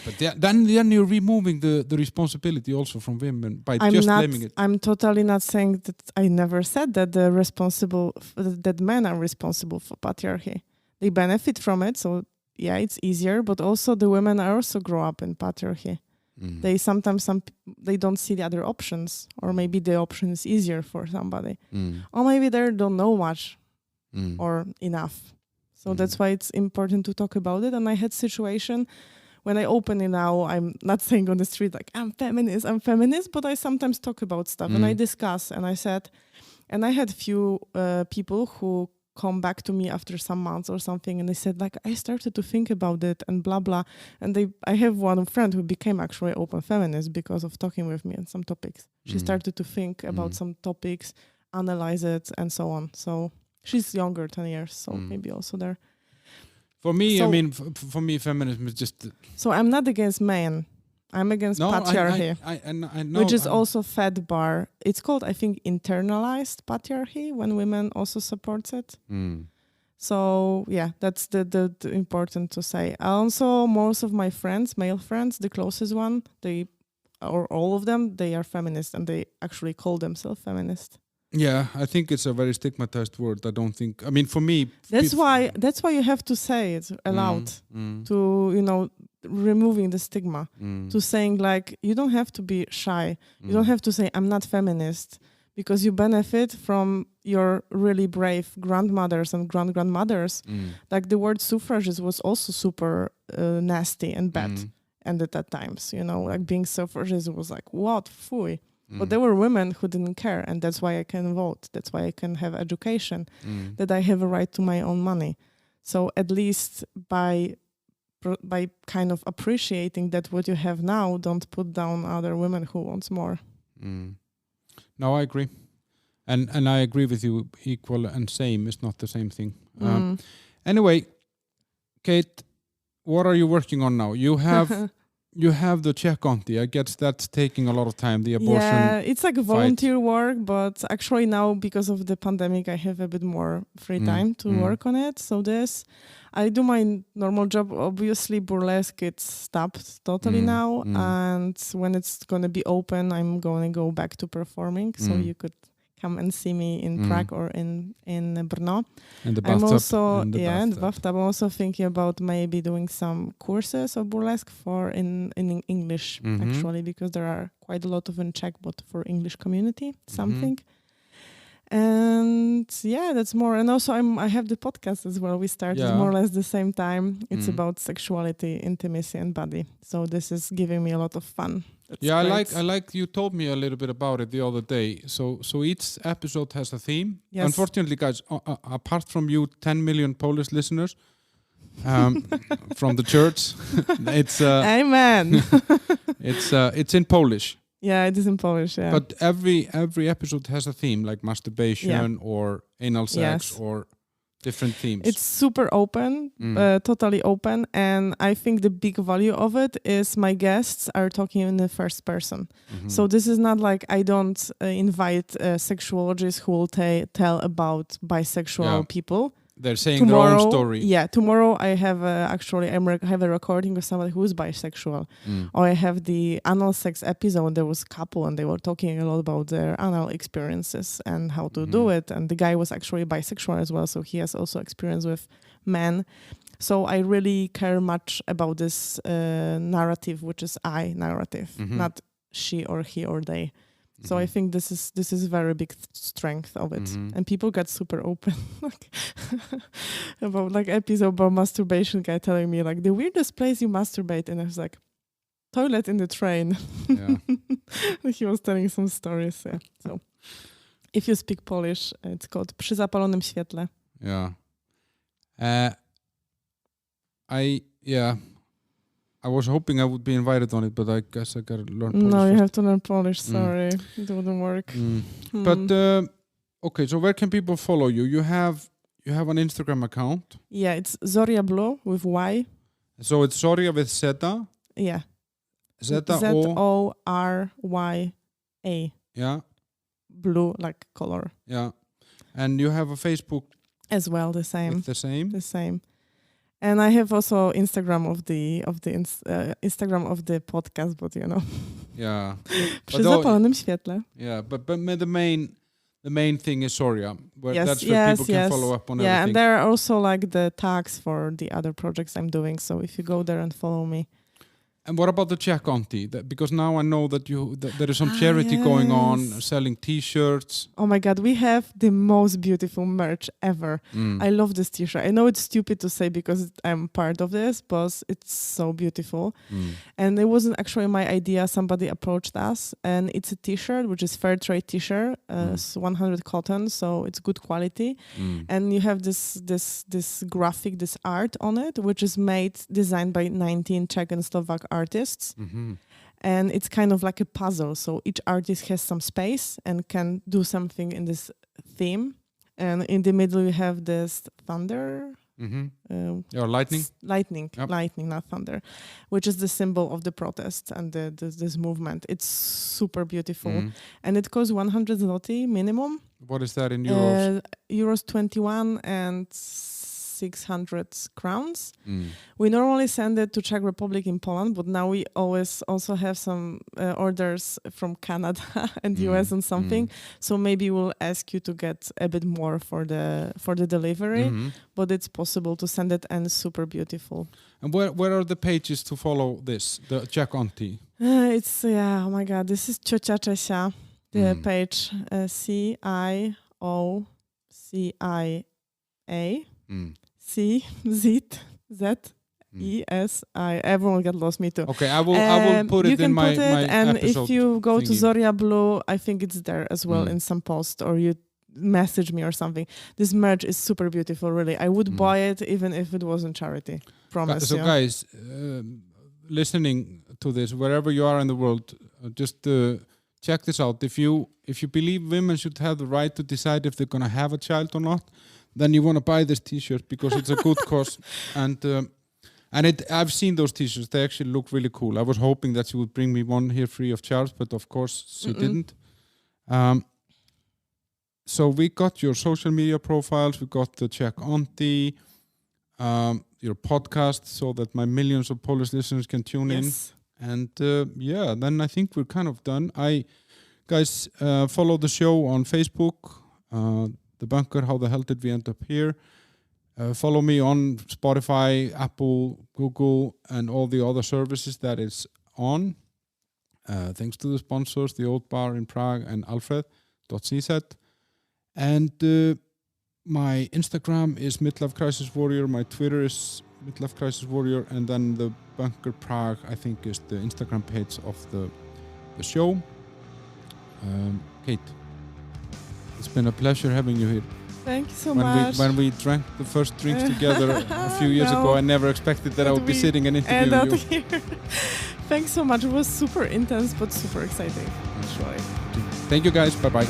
but then you're removing the responsibility also from women by blaming it. I'm totally not saying that. I never said that that men are responsible for patriarchy. They benefit from it, so it's easier. But also the women are also grow up in patriarchy. They sometimes they don't see the other options, or maybe the option is easier for somebody, or maybe they don't know much. or enough. So that's why it's important to talk about it. And I had situation when I open it now, I'm not saying on the street like I'm feminist, but I sometimes talk about stuff and I discuss. And I said, and I had few people who come back to me after some months or something, and they said like I started to think about it and blah blah. And I have one friend who became actually open feminist because of talking with me on some topics. She started to think about some topics, analyze it, and so on. So she's younger, 10 years, so maybe also there. For me, I mean, for me, feminism is just. So I'm not against men. I'm against patriarchy, I know, which is also fed bar. It's called, I think, internalized patriarchy when women also supports it. So yeah, that's the important to say. Also, most of my friends, male friends, the closest one, or all of them, they are feminists and they actually call themselves feminist. Yeah, I think it's a very stigmatized word. I don't think. I mean, for me, that's why you have to say it aloud to removing the stigma, to saying like you don't have to be shy. You don't have to say I'm not feminist because you benefit from your really brave grandmothers and grandmothers. Like the word suffragist was also super nasty and bad, and at that times, like being suffragist was like what fooey. But there were women who didn't care, and that's why I can vote. That's why I can have education, that I have a right to my own money. So at least by kind of appreciating that what you have now, don't put down other women who wants more. No, I agree. And I agree with you, equal and same is not the same thing. Anyway, Kate, what are you working on now? You have... You have the Czech auntie. I guess that's taking a lot of time, the abortion. Yeah, it's like a volunteer work, but actually now because of the pandemic, I have a bit more free time to work on it. So I do my normal job. Obviously, Burlesque, it's stopped totally now. And when it's going to be open, I'm going to go back to performing. So you could come and see me in Prague or in Brno. And the bathtub. I'm also in the bathtub. I'm also thinking about maybe doing some courses of burlesque in English actually, because there are quite a lot of in Czech, but for English community something. And yeah, that's more. And also I have the podcast as well. We started more or less the same time. It's about sexuality, intimacy, and body. So this is giving me a lot of fun. That's great. I like you told me a little bit about it the other day. So each episode has a theme. Yes. Unfortunately, guys, apart from you 10 million Polish listeners from the church, it's Amen. it's in Polish. Yeah, it is in Polish, yeah. But every episode has a theme, like masturbation or anal sex or different themes. It's super open, totally open. And I think the big value of it is my guests are talking in the first person. So this is not like I don't invite sexologists who will tell about bisexual people. They're saying their own story. Yeah, tomorrow I have I have a recording with somebody who is bisexual. Or I have the anal sex episode. There was a couple and they were talking a lot about their anal experiences and how to do it. And the guy was actually bisexual as well, so he has also experience with men. So I really care much about this narrative, which is I narrative, not she or he or they. So I think this is very big strength of it, and people got super open about like episode about masturbation. Guy telling me like the weirdest place you masturbate, and I was like, toilet in the train. Yeah. He was telling some stories. Yeah. So if you speak Polish, it's called przy zapalonym świetle. Yeah. I was hoping I would be invited on it, but I guess I gotta learn Polish. No, you first. have to learn Polish. Sorry, it wouldn't work. But okay, so where can people follow you? You have an Instagram account. Yeah, it's Zorya Blue with Y. So it's Zorya with Zeta. Yeah. Z-O-R-Y-A. Yeah. Blue, like color. Yeah, and you have a Facebook as well. The same. The same. The same. And I have also Instagram of the Instagram of the podcast, but you know. Yeah. Przy zapalonym świetle. Yeah, but the main thing is Zorya, where that's where people can follow up on everything. Yeah, and there are also like the tags for the other projects I'm doing. So if you go there and follow me. And what about the Czech auntie? Because now I know that there is some charity going on, selling T-shirts. Oh my God, we have the most beautiful merch ever. I love this T-shirt. I know it's stupid to say because I'm part of this, but it's so beautiful. And it wasn't actually my idea. Somebody approached us, and it's a T-shirt which is fair trade T-shirt, 100 cotton, so it's good quality. And you have this graphic, this art on it, which is designed by 19 Czech and Slovak artists. And it's kind of like a puzzle, so each artist has some space and can do something in this theme. And in the middle you have this thunder, lightning, lightning, not thunder, which is the symbol of the protest and this movement. It's super beautiful, and it costs 100 zloty minimum. What is that in euros? Euros 21 and 600 crowns. We normally send it to Czech Republic in Poland, but now we always also have some orders from Canada and US and something. So maybe we'll ask you to get a bit more for the delivery, but it's possible to send it, and it's super beautiful. And where are the pages to follow this, the Czech auntie? Oh my God, this is Ciocia Czesia, the page CIOCIA. CZESI. Everyone got lost, me too. Okay, I will put it in my and episode if you go thingy. to Zorya Blue, I think it's there as well in some post, or you message me or something. This merch is super beautiful, really. I would buy it even if it wasn't charity. Promise. So guys, listening to this, wherever you are in the world, just check this out. If you believe women should have the right to decide if they're gonna have a child or not, then you want to buy this T-shirt because it's a good cause. And I've seen those T-shirts. They actually look really cool. I was hoping that she would bring me one here free of charge, but of course she didn't. So we got your social media profiles. We got the Czech auntie, your podcast, so that my millions of Polish listeners can tune in. And then I think we're kind of done. Guys, follow the show on Facebook. The Bunker, How the Hell Did We End Up Here? Follow me on Spotify, Apple, Google, and all the other services that it's on. Thanks to the sponsors, the Old Bar in Prague and Alfred.cz. And my Instagram is Midlife Crisis Warrior. My Twitter is Midlife Crisis Warrior. And then the Bunker Prague, I think, is the Instagram page of the show. Kate, it's been a pleasure having you here. Thank you so much. When we drank the first drinks together a few years ago, I never expected that I would be sitting and interviewing you. Here. Thanks so much. It was super intense, but super exciting. Actually. Thank you, guys. Bye-bye.